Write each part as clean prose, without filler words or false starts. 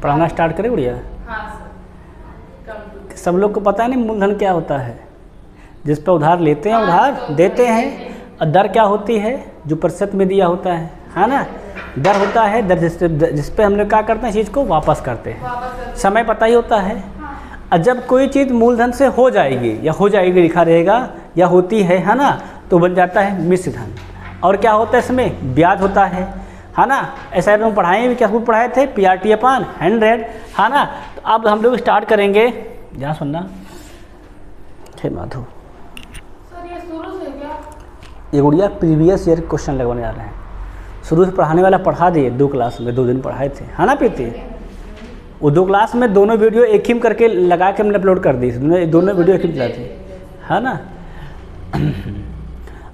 पढ़ाना स्टार्ट करें बढ़िया। सब लोग को पता है नहीं मूलधन क्या होता है? जिस पर उधार लेते हैं उधार देते हैं, और दर क्या होती है? जो प्रतिशत में दिया होता है ना, दर होता है, दर जिस पे हम लोग क्या करते हैं चीज़ को वापस करते हैं। समय पता ही होता है। और जब कोई चीज़ मूलधन से हो जाएगी या हो जाएगी लिखा रहेगा या होती है ना, तो बन जाता है मिश्र धन। और क्या होता है इसमें? ब्याज होता है ना। ऐसा हम पढ़ाए भी, क्या स्कूल पढ़ाए थे? PRT/100 है ना। तो अब हम लोग स्टार्ट करेंगे, जहाँ सुनना हे माधव, ये गुड़िया प्रीवियस ईयर क्वेश्चन लगवाने जा रहे हैं। शुरू से पढ़ाने वाला पढ़ा दिए 2 क्लास में, 2 दिन पढ़ाए थे है ना प्रीति। वो 2 क्लास में दोनों वीडियो एक ही करके लगा के हमने अपलोड कर दी, दोनों वीडियो एक ही चला थी है ना।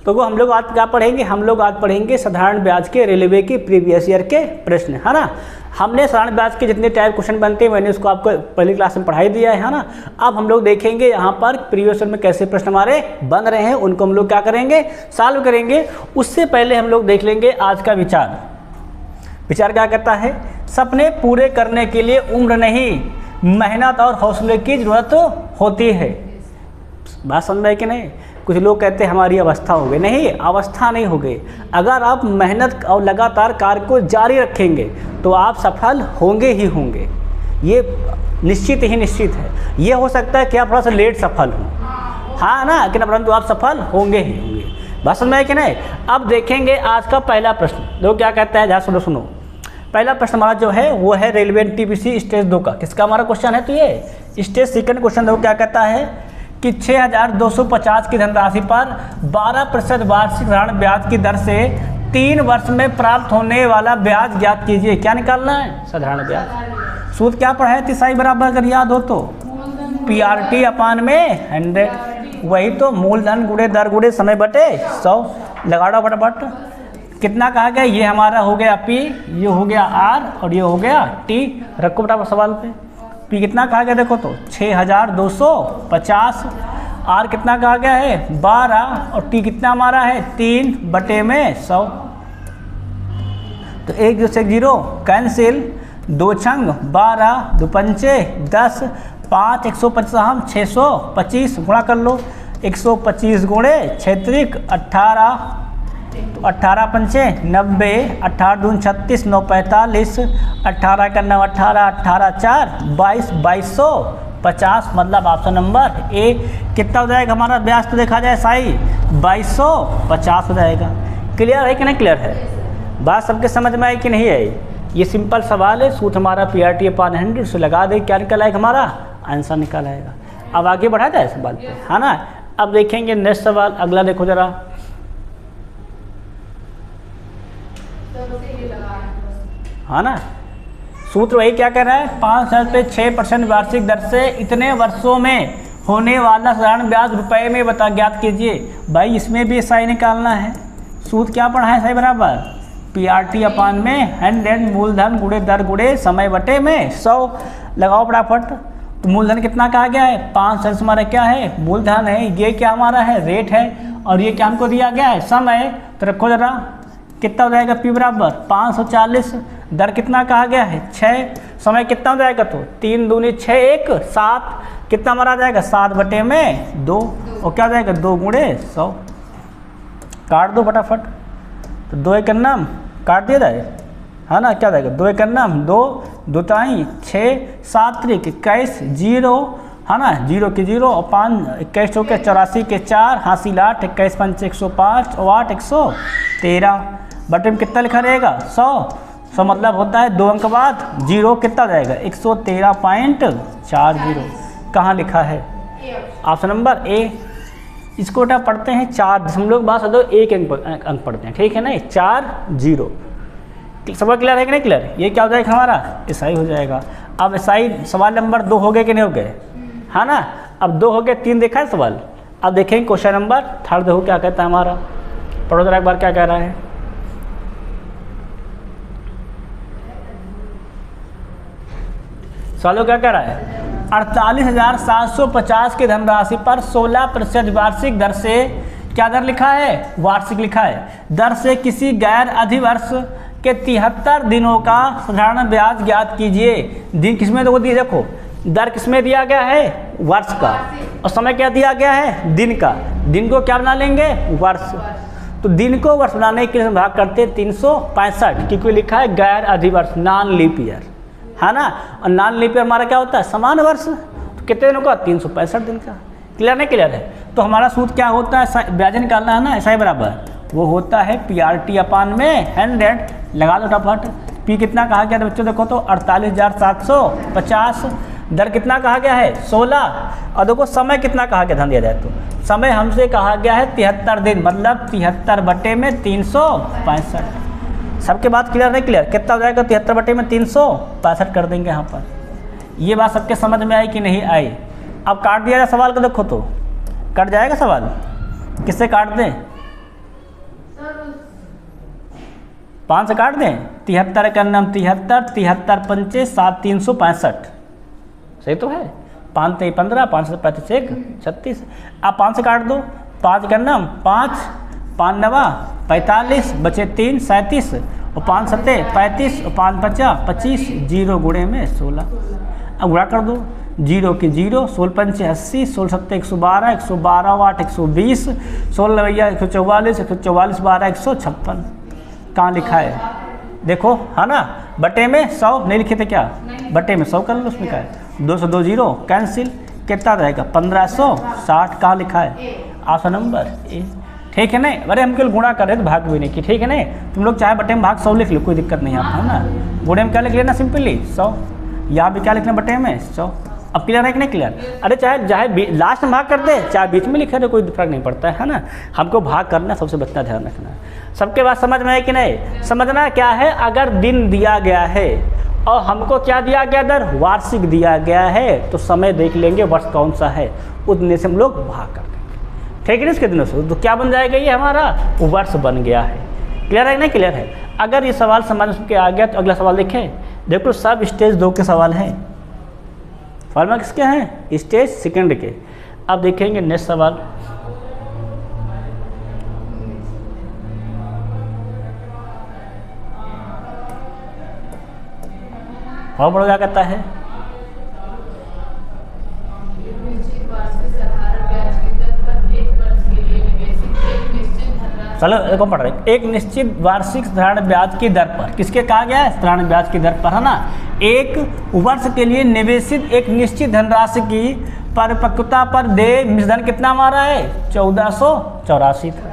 तो वो हम लोग आज क्या पढ़ेंगे? हम लोग आज पढ़ेंगे साधारण ब्याज के रेलवे की प्रीवियस ईयर के प्रश्न है ना। हमने साधारण ब्याज के जितने टाइप क्वेश्चन बनते हैं मैंने उसको आपको पहली क्लास में पढ़ाई दिया है ना। अब हम लोग देखेंगे यहाँ पर प्रीवियस ईयर में कैसे प्रश्न हमारे बन रहे हैं, उनको हम लोग क्या करेंगे? सॉल्व करेंगे। उससे पहले हम लोग देख लेंगे आज का विचार। विचार क्या कहता है? सपने पूरे करने के लिए उम्र नहीं, मेहनत और हौसले की जरूरत होती है। बात समझ में कि नहीं? कुछ लोग कहते हैं हमारी अवस्था हो गई, नहीं, अवस्था नहीं हो गई। अगर आप मेहनत और लगातार कार्य को जारी रखेंगे तो आप सफल होंगे ही होंगे, ये निश्चित ही निश्चित है। ये हो सकता है कि आप थोड़ा सा लेट सफल हों, हाँ ना, कि ना, परंतु आप सफल होंगे ही होंगे। बात समझ में है कि नहीं? अब देखेंगे आज का पहला प्रश्न। देखो क्या कहता है, जहाँ सुनो। पहला प्रश्न हमारा जो है वो है रेलवे NTPC स्टेज 2 का। किसका हमारा क्वेश्चन है? तो ये स्टेज सेकंड क्वेश्चन देखो क्या कहता है कि 6250 की धनराशि पर 12% वार्षिक ऋण ब्याज की दर से 3 वर्ष में प्राप्त होने वाला ब्याज ज्ञात कीजिए। क्या निकालना है? साधारण ब्याज। सूत्र क्या पढ़ा है? तिसाई बराबर अगर याद हो तो PRT/100, वही तो मूलधन गुणे दर गुणे समय बटे 100। लगा दो फटाफट। कितना कहा गया? ये हमारा हो गया P, ये हो गया R और ये हो गया T। रखो फटाफट सवाल पे। P कितना कहा गया देखो तो 6250। R कितना कहा गया है? 12 और T कितना हमारा है? 3/100। तो 1 से 0 कैंसिल, 2 छंग 12, 2 पंचे 10, 5 125 हम 625 गुणा कर लो। 125 गुणे 6 18, तो 18 पंचे 90, 18 दून 36, 9 45, 18 का 9 18, 18 4 22, 2250। मतलब ऑप्शन नंबर ए। कितना हो जाएगा हमारा ब्याज? तो देखा जाए साई 2250 हो जाएगा। क्लियर है कि नहीं क्लियर है? बात सबके समझ में आई कि नहीं आई? ये सिंपल सवाल है। सूत्र हमारा PRT/100 से लगा दे, क्या निकल आएगा? हमारा आंसर निकल आएगा। अब आगे बढ़ा जाए सवाल पे, है ना। अब देखेंगे नेक्स्ट सवाल, अगला देखो जरा, है ना। सूत्र वही क्या कर रहा है? 5 पे 6% वार्षिक दर से इतने वर्षों में होने वाला साधारण ब्याज रुपए में बता ज्ञात कीजिए। भाई इसमें भी SI निकालना है। सूत्र क्या पढ़ा है? SI बराबर PRT/100 मूलधन गुणे दर गुणे समय बटे में 100। लगाओ फटाफट। तो मूलधन कितना कहा गया है? 5 हमारा क्या है? मूलधन है। ये क्या हमारा है? रेट है। और ये क्या हमको दिया गया है? समय। तो रखो जरा, कितना हो जाएगा? P बराबर 540। दर कितना कहा गया है? 6। समय कितना हो जाएगा? तो 3 दूनी 6 1 7। कितना हमारा आ जाएगा? 7/2। और क्या हो जाएगा? 2 गुणे 100। काट दो फटाफट। तो 2 1 नाम काट दिया जाए, है ना। क्या जाएगा? 2 1 नाम 2, 2 ताई 6, 7 3 21 0, है ना। 0 के 0 और 5 21 हो के 84 के 4 हासिल 8, 21 5 105 और 8 113। बटे में कितना लिखा रहेगा? 100 मतलब होता है 2 अंक बाद 0। कितना जाएगा? 113.40। कहाँ लिखा है? Option number A. इसको क्या पढ़ते हैं? 4 बात दो 1 अंक पढ़ते हैं, ठीक है ना। 4 0। सब क्लियर है कि नहीं क्लियर? ये क्या हो जाएगा हमारा? SI हो जाएगा। अब SI सवाल नंबर 2 हो गए कि नहीं हो गए, है ना। अब 2 हो गए, 3 देखा है सवाल। अब देखेंगे क्वेश्चन नंबर 3 देखो क्या कहता है हमारा। पढ़ो जरा एक बार क्या कह रहा है। सवालों क्या कह रहा है? 48,750 की धनराशि पर 16% वार्षिक दर से, क्या दर लिखा है? वार्षिक लिखा है। दर से किसी गैर अधिवर्ष कि 73 दिनों का साधारण ब्याज ज्ञात कीजिए। दिन किसमें तो दिए, देखो दर किसमें दिया गया है, वर्ष का, और समय क्या दिया गया है, दिन का। दिन को क्या बना लेंगे, वर्ष। तो दिन को वर्ष बनाने के लिए हम भाग करते हैं 365, क्योंकि लिखा है गैर अधिवर्ष, नॉन लीप ईयर, है ना। और नॉन लीप ईयर हमारा क्या होता है, समान वर्ष। तो कितने दिनों का, 365 दिन का। क्लियर नहीं क्लियर है। तो हमारा सूत्र क्या होता है, ब्याज निकालना है ना, ऐसा ही बराबर वो होता है PRT अपान में 100, लगा दो फटाफट। पी कितना कहा गया था बच्चों, देखो तो 48,750। दर कितना कहा गया है, 16। और देखो समय कितना कहा गया, ध्यान दिया जाए तो समय हमसे कहा गया है 73 दिन, मतलब 73 बटे में 365। सबके बात क्लियर नहीं क्लियर, कितना हो जाएगा, 73 बटे में 365 कर देंगे यहाँ पर। ये बात सबके समझ में आई कि नहीं आई। अब काट दिया जाए सवाल को, देखो तो कट जाएगा सवाल, किससे काट दें, 5 से काट दें। 73 का नाम 73, 73 पंचे 7, 365, सही तो है। 5 3 15, 5 से 35 1 36। आप 5 से काट दो, 5 का नाम 5, 5 9 45, बचे 3 37, और 5 7 35, और 5 5 25, 0 गुणे में 16। अब गुणा कर दो, 0 की 0, 16 पंचे 80, 16 7 112, 112 8 120, 16 9 144, 144 12 156। कहाँ लिखा है, देखो है ना, बटे में 100 नहीं लिखे थे क्या, बटे में 100 कर लो, उसमें क्या है, 2 से 2 0 कैंसिल, कितना रहेगा 1560। कहाँ लिखा है, ऑप्शन नंबर ए। ठीक है नहीं, अरे हम केवल गुणा कर रहे हैं तो भाग भी नहीं की, ठीक है नहीं। तुम लोग चाहे बटे में भाग 100 लिख लो, कोई दिक्कत नहीं आता है ना। गुणे में क्या लिख लेना, सिंपली 100। यहाँ भी क्या लिखना, बटे में 100। अब क्लियर है कि नहीं क्लियर। अरे चाहे लास्ट में भाग कर दे, चाहे बीच में लिखे तो कोई फर्क नहीं पड़ता है ना। हमको भाग करना सबसे बच्चा ध्यान रखना है। सबके बात समझ में है कि नहीं। समझना क्या है, अगर दिन दिया गया है और हमको क्या दिया गया, दर वार्षिक दिया गया है, तो समय देख लेंगे वर्ष कौन सा है, उतने से हम लोग भाग कर देंगे। ठीक है ना, इसके दिनों से तो क्या बन जाएगा, ये हमारा वर्ष बन गया है। क्लियर है कि नहीं क्लियर है। अगर ये सवाल समझ के आ गया तो अगला सवाल देखें। देखो सब स्टेज 2 के सवाल हैं, फॉर्मूला किसके हैं, स्टेज सेकंड के। अब देखेंगे नेक्स्ट सवाल। और बड़ा क्या कहता है, चलो देखो पढ़ रहे, एक निश्चित वार्षिक साधारण ब्याज की दर पर, किसके कहा गया है, साधारण ब्याज की दर पर, है ना। एक वर्ष के लिए निवेशित एक निश्चित धनराशि की परिपक्वता पर देय मिश्रधन कितना हमारा है, 1484 था।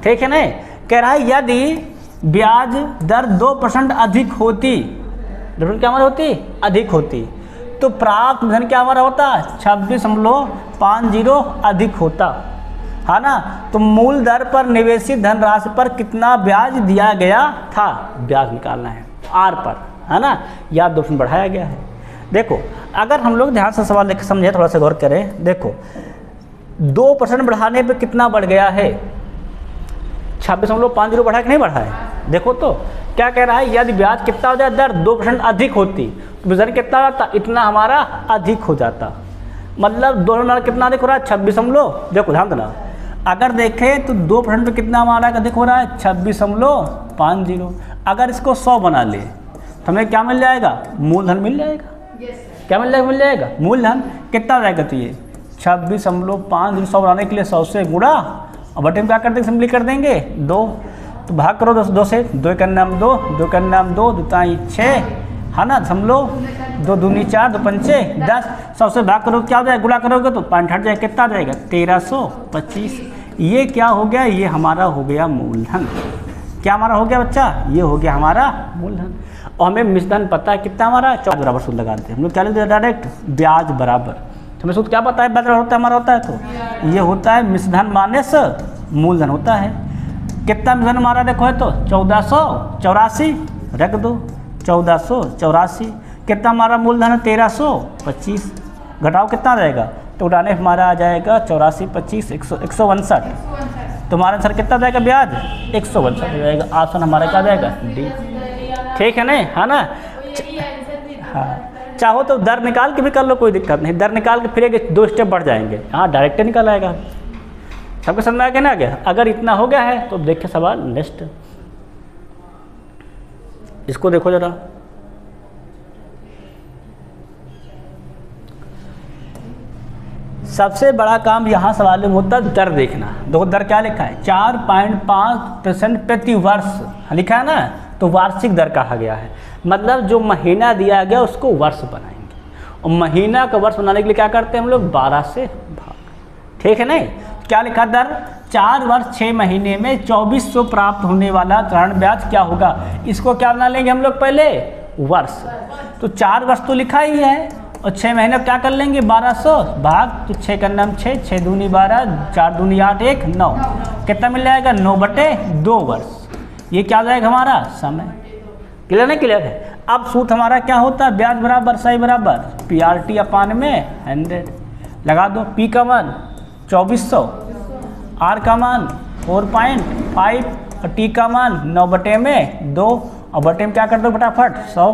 ठीक है ना। कह रहा है यदि ब्याज दर 2% अधिक होती, क्या हमारा होती, अधिक होती, तो प्राप्त धन क्या हमारा होता, 26.50 अधिक होता, है ना। तो मूल दर पर निवेशित धनराशि पर कितना ब्याज दिया गया था, ब्याज निकालना है आर पर, है ना। या 2% बढ़ाया गया है। देखो अगर हम लोग ध्यान से सवाल देख समझे, थोड़ा सा गौर करें। देखो 2% बढ़ाने पे कितना बढ़ गया है, 26.50 बढ़ा कि नहीं बढ़ा है। देखो तो क्या कह रहा है, यदि ब्याज कितना हो जाए, दर 2% अधिक होती तो ब्याज कितना होता, इतना हमारा अधिक हो जाता। मतलब 2% कितना अधिक हो रहा है, 26, देखो ध्यान देना। अगर देखें तो 2% पे कितना हमारा अधिक हो रहा है, 26.50। अगर इसको 100 बना ले तो हमें क्या मिल जाएगा, मूलधन मिल जाएगा। क्या मिल जाएगा मूलधन। कितना हो जाएगा, तो ये 26.50, 100 बनाने के लिए 100 से गुणा, और बटे में क्या कर देंगे, सिंपली कर देंगे 2। तो भाग करो 2 से, 2 का नाम 2, 2 का नाम 2, 2 ताई 6, है ना, समलो 2 दूनी 4, 2 पंचे 10, 100 से भाग करो क्या हो जाएगा, गुणा करोगे तो 5 हट जाएगा, कितना जाएगा 1325। ये क्या हो गया, ये हमारा हो गया मूलधन। क्या हमारा हो गया बच्चा, ये हो गया हमारा मूलधन। और हमें मिश्रधन पता है कितना हमारा, 14 बराबर सूत्र लगाते हैं हम लोग। क्या लेते हैं डायरेक्ट, ब्याज बराबर। तो हमें सूत्र क्या पता है, ब्याज होता है हमारा, होता है तो ये होता है मिश्रधन माइनस मूलधन होता है। कितना मिश्रधन हमारा देखो है तो 1484, रख दो 1484। कितना हमारा मूलधन है, 1325। घटाओ कितना रहेगा, तो उठाने हमारा आ जाएगा 84 25 159। तुम्हारा आंसर कितना जाएगा, ब्याज 159 हो जाएगा। ऑप्शन हमारा क्या जाएगा, डी। ठीक है नहीं, है ना। हाँ, चाहो तो दर निकाल के भी कर लो, कोई दिक्कत नहीं। दर निकाल के फिर एक 2 स्टेप बढ़ जाएंगे, हाँ डायरेक्ट निकल आएगा। सबको समझ में आ गया ना। अगर इतना हो गया है तो देखिए सवाल नेक्स्ट। इसको देखो जरा, सबसे बड़ा काम यहाँ सवाल में होता है दर देखना। देखो दर क्या लिखा है, 4.5% प्रति वर्ष लिखा है ना, तो वार्षिक दर कहा गया है। मतलब जो महीना दिया गया उसको वर्ष बनाएंगे, और महीना का वर्ष बनाने के लिए क्या करते हैं हम लोग, 12 से भाग। ठीक है नहीं, क्या लिखा दर, 4 वर्ष 6 महीने में 2400 प्राप्त होने वाला ऋण ब्याज क्या होगा। इसको क्या बना लेंगे हम लोग पहले, वर्ष। तो 4 वर्ष तो लिखा ही है, और 6 महीने क्या कर लेंगे, 1200 भाग, तो 6 का नाम 6, 6 दूनी 12, 4 दूनी 8, 1 9, कितना मिल जाएगा, 9/2 वर्ष। ये क्या हो जाएगा हमारा समय। क्लियर नहीं, क्लियर है। अब सूत्र हमारा क्या होता है, ब्याज बराबर सही बराबर PRT अपान में 100 लगा दो। P का मान 2400, R का मान 4.5 और T का मान 9/2, और बटे में क्या कर दो फटाफट 100।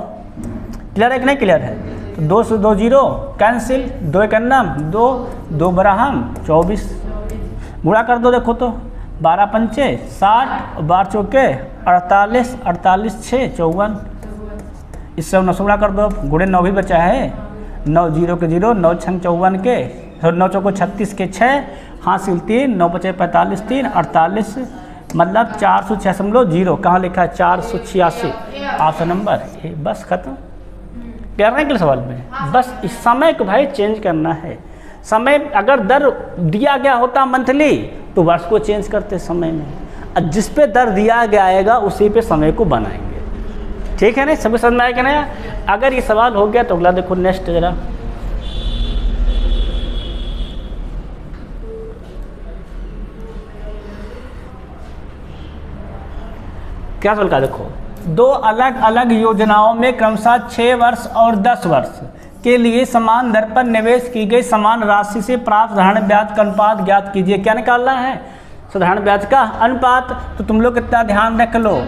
क्लियर है कि नहीं, क्लियर है। तो 2 से 2 0 कैंसिल, 2 एक नाम 2, 2 बराहम 24, गुणा कर दो। देखो तो 12 पंचे 60, 12 चौके 48, 48 6 54, इससे 9 गुणा कर दो, गुणे 9 भी बचा है, 9 0 के 0, 9 6 54 के, 9 चौको 36 के 6, हासिल 3, 9 बचे 45 3 48, मतलब 406.0। कहाँ लिखा है, 486, ऑप्शन नंबर ए। बस खत्म। करने के लिए सवाल में बस इस समय को भाई चेंज करना है। समय अगर दर दिया गया होता मंथली तो वर्ष को चेंज करते समय में, और जिस पे दर दिया गया आएगा उसी पे समय को बनाएंगे। ठीक है ना, सभी समझ में आएगा ना। अगर ये सवाल हो गया तो अगला देखो, नेक्स्ट जरा, क्या सवाल का देखो, 2 अलग अलग योजनाओं में क्रमशः 6 वर्ष और 10 वर्ष के लिए समान दर पर निवेश की गई समान राशि से प्राप्त साधारण ब्याज का अनुपात ज्ञात कीजिए। क्या निकालना है, साधारण ब्याज का अनुपात। तो तुम लोग कितना ध्यान रख लो,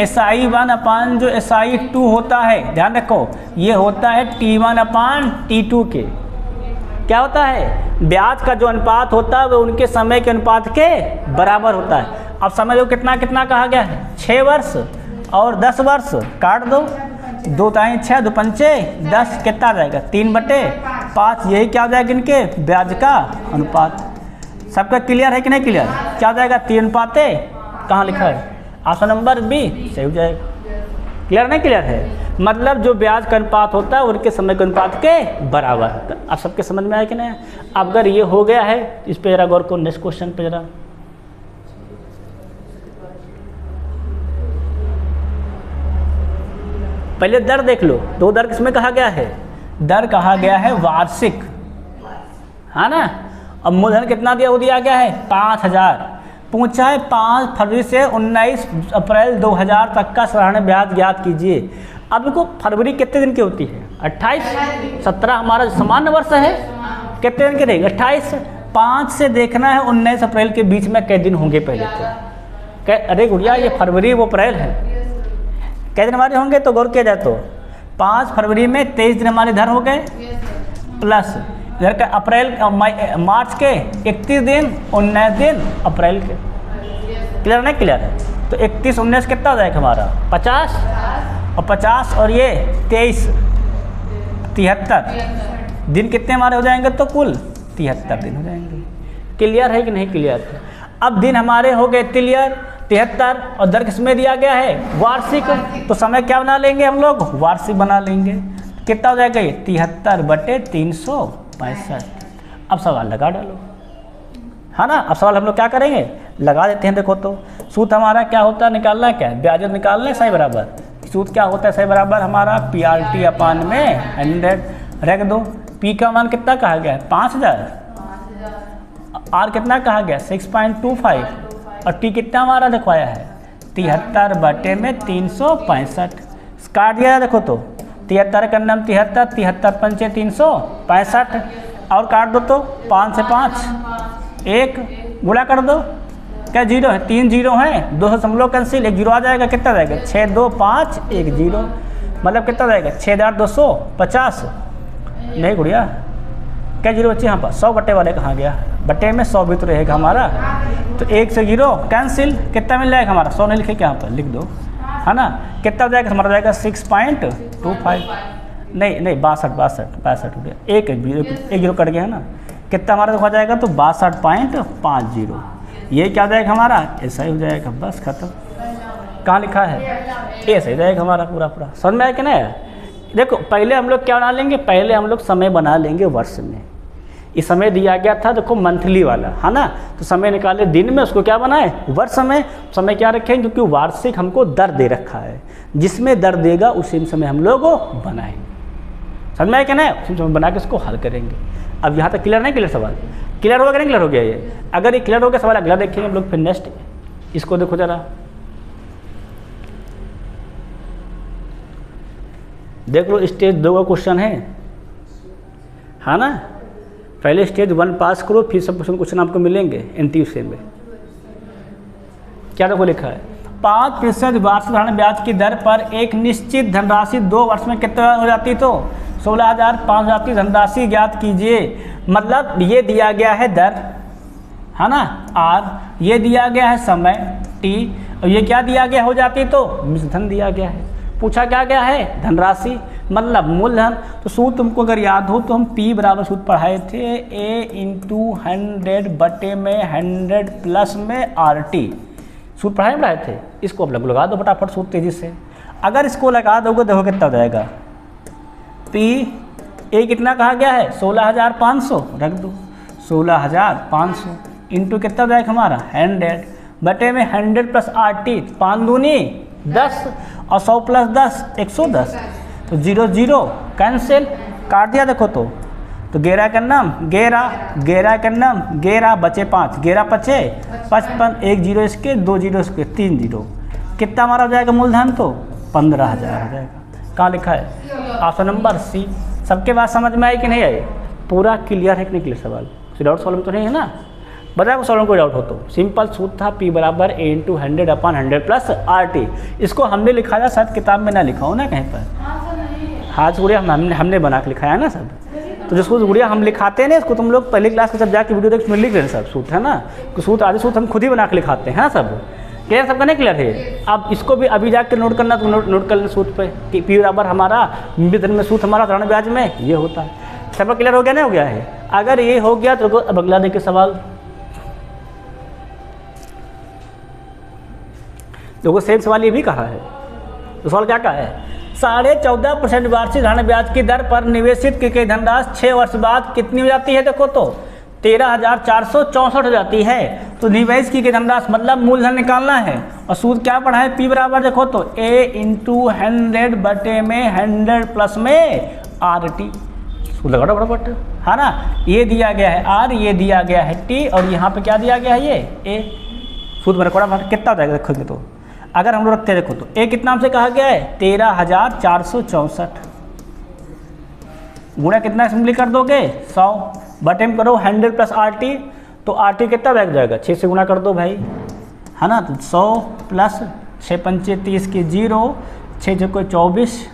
SI1 अपान जो SI2 होता है, ध्यान रखो, ये होता है T1 अपान T2 के। क्या होता है, ब्याज का जो अनुपात होता है वो उनके समय के अनुपात के बराबर होता है। अब समय जो कितना कितना कहा गया है, 6 वर्ष और 10 वर्ष, काट दो, 2 ताई 6, 2 पंचे 10, कितना आ जाएगा, 3/5। यही क्या हो जाएगा इनके ब्याज का अनुपात। सबका क्लियर है कि नहीं क्लियर, क्या हो जाएगा, 3:1। कहाँ लिखा है, ऑप्शन नंबर बी सही हो जाएगा। क्लियर नहीं, क्लियर है। मतलब जो ब्याज का अनुपात होता है उनके समय के अनुपात के बराबर होता है। आप सबके समझ में आया कि नहीं। अब अगर ये हो गया है, इस पे जरा गौर को, नेक्स्ट क्वेश्चन पे जरा, पहले दर देख लो। 2 दर किसमें कहा गया है, दर कहा गया है वार्षिक, है ना। अब मूलधन कितना दिया, वो दिया गया है 5000। पूछा है 5 फरवरी से 19 अप्रैल 2000 तक का साधारण ब्याज ज्ञात कीजिए। अब देखो फरवरी कितने दिन की होती है, 28, 17 हमारा सामान्य वर्ष है, कितने दिन के रहेगा, 28। 5 से देखना है 19 अप्रैल के बीच में कितने दिन होंगे पहले तो। अरे गुड़िया ये फरवरी वो अप्रैल है, कितने दिन हमारे होंगे, तो गौर किया जाए तो 5 फरवरी में 23 दिन हमारे इधर हो गए, प्लस इधर का अप्रैल मार्च के 31 दिन, 19 दिन अप्रैल के। क्लियर नहीं, क्लियर है। तो 31 19 कितना हो जाएगा हमारा 50, और 50 और ये 23 73 दिन कितने हमारे हो जाएंगे, तो कुल 73 दिन हो जाएंगे। क्लियर है कि नहीं क्लियर। अब दिन हमारे हो गए क्लियर 73, और दर किसमें दिया गया है, वार्षिक। तो समय क्या बना लेंगे हम लोग, वार्षिक बना लेंगे। कितना हो जाएगा ये 73/365। अब सवाल लगा डालो, है ना। अब सवाल हम लोग क्या करेंगे, लगा देते हैं। देखो तो सूत्र हमारा क्या होता है, निकालना है क्या, ब्याज निकालना है सही बराबर। सूत्र क्या होता है सही बराबर हमारा, PRT अपान में 100 रख दो। P का मान कितना कहा गया है 5000, R कितना कहा गया 6.25, और T कितना हमारा दिखवाया है 73/365। काट दिया देखो तो 73 का नाम 73, 73 पंचे 365, और काट दो तो 5 से 5 1 गुणा कर दो, क्या 0 है, 3 0 हैं, 2 दशमलव कैंसिल, 1 0 आ जाएगा, कितना जाएगा 6 2 5 1 0, मतलब कितना जाएगा 6250। नहीं गुड़िया, क्या 0 बच्चे यहाँ पर 100 बट्टे वाले कहाँ गया, बट्टे में 100 भी तो रहेगा हमारा, तो 1 से 0 कैंसिल, कितना मिल जाएगा हमारा 100 नहीं लिखे क्या यहाँ पर लिख दो, है ना। कितना हो जाएगा हमारा, हो जाएगा 6.25, नहीं 62 हो गया, एक जीरो कट गया है ना। कितना हमारा हो जाएगा तो 62.50। ये क्या हो जाएगा हमारा, ऐसा ही हो जाएगा, बस खत्म। कहाँ लिखा है, ऐसा ही जाएगा हमारा पूरा। समझ में आया कि नहीं। देखो पहले हम लोग क्या बना लेंगे, पहले हम लोग समय बना लेंगे वर्ष में। ये समय दिया गया था देखो मंथली वाला, है ना, तो समय निकाले दिन में, उसको क्या बनाए वर्ष में। समय क्या रखेंगे, क्योंकि वार्षिक हमको दर दे रखा है, जिसमें दर देगा उसी समय हम लोग बनाएंगे। समझ में आया क्या ना, उसी समय बना के उसको हल करेंगे। अब यहाँ तक क्लियर नहीं, क्लियर सवाल क्लियर होगा कि नहीं क्लियर हो गया ये। अगर ये क्लियर हो गया, सवाल अगला देखेंगे हम लोग फिर नेक्स्ट। इसको देखो जरा, देख लो स्टेज 2 का क्वेश्चन है ना। पहले स्टेज 1 पास करो, फिर सब क्वेश्चन आपको मिलेंगे एनटीयूसी में। क्या देखो लिखा है, 5% वार्षिक साधारण ब्याज की दर पर एक निश्चित धनराशि 2 वर्ष में कितना हो जाती, तो 16,500 धनराशि ज्ञात कीजिए। मतलब ये दिया गया है दर, है ना, आर, ये दिया गया है समय टी, और ये क्या दिया गया हो जाती, तो धन दिया गया है। पूछा क्या गया है, धनराशि मतलब मूलधन। तो सूत्र तुमको अगर याद हो तो हम P बराबर सूत्र पढ़ाए थे, A × 100 बटे में 100 प्लस में RT, सूत्र पढ़ाए थे। इसको अब लगा दो फटाफट सूत्र तेजी से। अगर इसको लगा दोगे देखो कितना हो जाएगा, P A कितना कहा गया है 16,500, रख दो 16,500 इंटू कितना हो जाएगा हमारा 100 बटे में 100 प्लस RT, 5 दूनी 10 और 100 प्लस 10 110, तो 0 0 कैंसिल, काट दिया देखो तो 11 का नाम 11 बचे 5, 11 बचे 55, 1 0 इसके 2 0 इसके 3 0, कितना हमारा हो जाएगा मूलधन, तो 15,000 हो जाएगा। कहाँ लिखा है, ऑप्शन नंबर सी। सबके बात समझ में आई कि नहीं आई, पूरा क्लियर है कि नहीं क्लियर सवाल, डाउट सॉल्व तो नहीं है ना। बताओ सॉल्व कोई डाउट हो तो। सिंपल सूत्र था P बराबर A × 100/100 प्लस RT। इसको हमने लिखा था, शायद किताब में ना लिखा हो ना कहीं पर। हाँ गुड़िया हमने बना के लिखाया है ना सब। तो जिसको गुड़िया हम लिखाते हैं ना, इसको तुम लोग पहली क्लास में जब जाके वीडियो देख में लिख रहे हैं सब सूत्र, है ना। तो सूत्र आधे सूत्र हम खुद ही बना के लिखाते हैं सब। क्लियर सबका नहीं क्लियर है। अब इसको भी अभी जाके नोट करना, तो नोट कर लेना सूत्र पे कि P बराबर हमारा धन में सूत्र हमारा साधारण ब्याज में ये होता है। सबका क्लियर हो गया नहीं हो गया है। अगर ये हो गया तो अब अगला देखिए सवाल। देखो सेम सवाल ये भी कहा है। तो सवाल क्या कहा है, 14.5% वार्षिक साधारण ब्याज की दर पर निवेशित की गई धनराशि 6 वर्ष बाद कितनी हो जाती है, देखो तो 13,464 हो जाती है। तो निवेश की गई धनराशि मतलब मूलधन निकालना है, और सूत्र क्या पढ़ा है, P बराबर देखो तो A × 100 बटे में 100 प्लस में RT। सूत्र लगा फटाफट, है ना। ये दिया गया है R, ये दिया गया है T, और यहाँ पे क्या दिया गया है ये A। सूत्र में रखा कितना हो जाएगा देखोगे तो, अगर हम लोग रखते हैं देखो तो A कितना हमसे कहा गया है 13,464, गुणा कितना सिंपली कर दोगे 100 बटे में करो 100 प्लस RT, तो RT कितना बैठ जाएगा 6 से गुणा कर दो भाई, है ना। तो 100 प्लस 6 पंचे 30 के 0, 6 जो 24,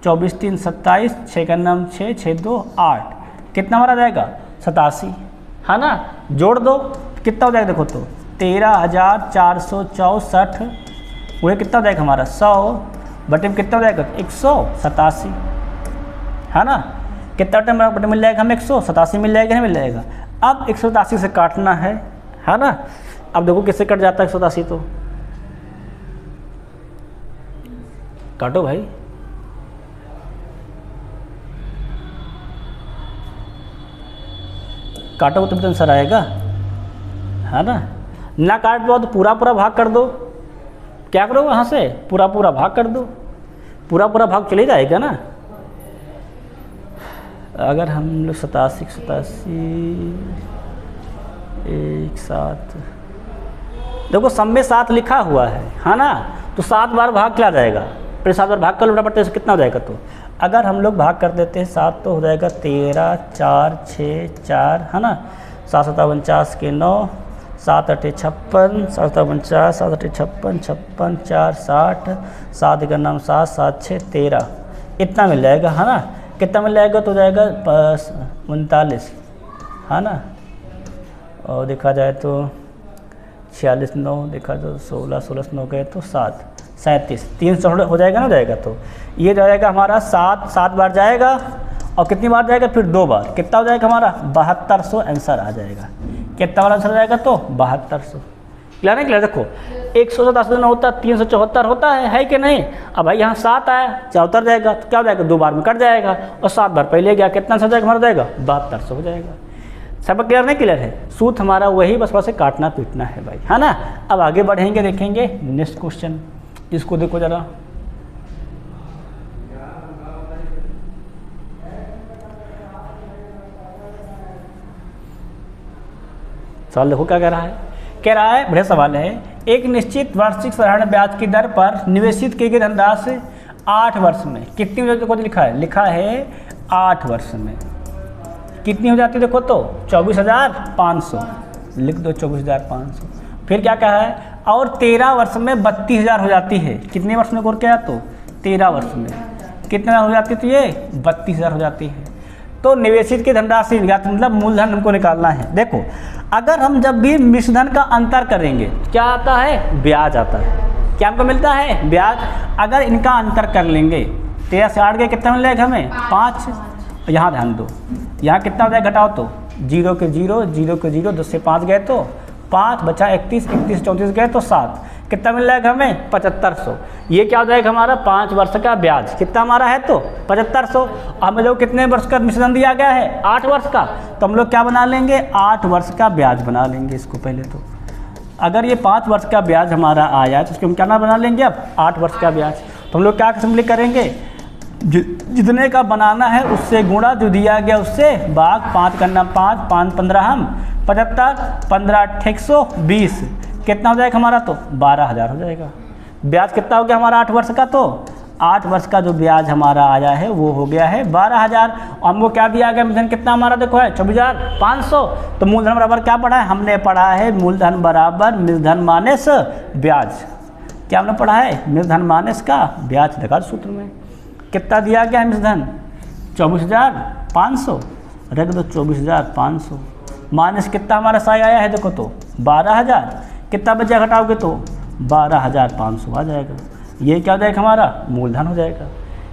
24 3 27, 6 का नाम 6, 6 2 8, कितना हमारा जाएगा 87, है ना। जोड़ दो कितना हो जाएगा देखो तो 13,464 वो कितना हो जाएगा हमारा 100 बटे में कितना हो जाएगा 187, है ना। कितना टाइम बटे मिल जाएगा हमें 187 मिल जाएगा, नहीं मिल जाएगा। अब 187 से काटना है ना। अब देखो किससे कट जाता है 187, तो काटो भाई, काटो तो आंसर आएगा, है ना काट दो तो पूरा भाग कर दो। क्या करो वहाँ से पूरा भाग कर दो, पूरा भाग चले जाएगा ना। अगर हम लोग 87 एक साथ देखो सब में 7 लिखा हुआ है ना। तो 7 बार भाग चला जाएगा, फिर 7 बार भाग कर लेना पड़ता है, कितना हो जाएगा। तो अगर हम लोग भाग कर देते हैं 7 तो हो जाएगा 13 4 6 4, है ना। 7 7 49 के 9, 7 8 56, 7 49, 7 8 56, 56 4 60, 7 का नाम 7, 7 6 13, इतना मिल जाएगा, है ना। कितना मिल जाएगा तो जाएगा 39, है ना। और देखा जाए तो 46 9 देखा तो 16 16 9 गए तो 7 37, 300 हो जाएगा ना, जाएगा तो ये जाएगा हमारा 7 बार जाएगा और कितनी बार जाएगा, फिर 2 बार, कितना हो जाएगा हमारा 7200 आंसर आ जाएगा। कितना वाला आंसर आ जाएगा तो 7200। क्लियर है, क्लियर। देखो 187 दिन होता है, 374 होता है कि नहीं। अब भाई यहाँ 7 आया, 74 जाएगा तो क्या हो जाएगा, 2 बार में कट जाएगा और 7 बार पहले गया, कितना आंसर जाएगा हमारा, जाएगा 7200 हो जाएगा। सब क्लियर नहीं, क्लियर है। सूत्र हमारा वही, बस वैसे काटना पीटना है भाई, है ना। अब आगे बढ़ेंगे, देखेंगे नेक्स्ट क्वेश्चन, इसको देखो जरा। सवाल देखो क्या कह रहा है, कह रहा है, बढ़िया सवाल है। एक निश्चित वार्षिक साधारण ब्याज की दर पर निवेशित की गई धनराशि 8 वर्ष में कितनी हो जाती है, देखो लिखा है, लिखा है 8 वर्ष में कितनी हो जाती है, देखो तो 24,500 लिख दो, 24,500। फिर क्या कहा है, और 13 वर्ष में 32,000 हो जाती है। कितने वर्ष में गौर किया तो 13 वर्ष में कितना हो जाती है, तो ये 32,000 हो जाती है। तो निवेशित की धनराशि मतलब मूलधन हमको निकालना है। देखो अगर हम जब भी मिश्रधन का अंतर करेंगे क्या आता है, ब्याज आता है। क्या हमको मिलता है, ब्याज। अगर इनका अंतर कर लेंगे 13 से 8 गए, कितना मिल जाएगा हमें, 5। यहाँ ध्यान दो, यहाँ कितना हो जाएगा, घटाओ तो 0 के 0, 0 के 0, 10 से 5 गए तो 5 बचा 31, 31 से 34 गए तो 7, कितना मिल जाएगा हमें, 7500। ये क्या हो जाएगा हमारा 5 वर्ष का ब्याज, कितना हमारा है तो 7500। हमें लोग कितने वर्ष का मिश्रण दिया गया है, 8 वर्ष का, तो हम लोग क्या बना लेंगे, 8 वर्ष का ब्याज बना लेंगे इसको पहले तो। अगर ये 5 वर्ष का ब्याज हमारा आया तो इसको हम क्या ना बना लेंगे, अब 8 वर्ष का ब्याज। तो हम लोग क्या सिंपली करेंगे, जितने का बनाना है उससे गुणा, जो दिया गया उससे भाग, 5 करना 5, 5 15 हम 75, 15 120, कितना हो जाएगा हमारा तो 12,000 हो जाएगा। ब्याज कितना हो गया हमारा 8 वर्ष का, तो 8 वर्ष का जो ब्याज हमारा आया है वो हो गया है 12,000। हमको क्या दिया गया, मूलधन कितना हमारा देखो है 24,500। तो मूलधन बराबर क्या पढ़ा है, हमने पढ़ा है मूलधन बराबर मूलधन माइनस ब्याज। क्या हमने पढ़ा है, मूलधन माइनस का ब्याज। देखा सूत्र में कितना दिया गया है मूलधन 24,500, रख दो 24,500 माइनस कितना हमारा साई आया है, देखो तो 12,000, कितना बचा घटाओगे तो 12,500 आ जाएगा। ये क्या हो जाएगा हमारा, मूलधन हो जाएगा।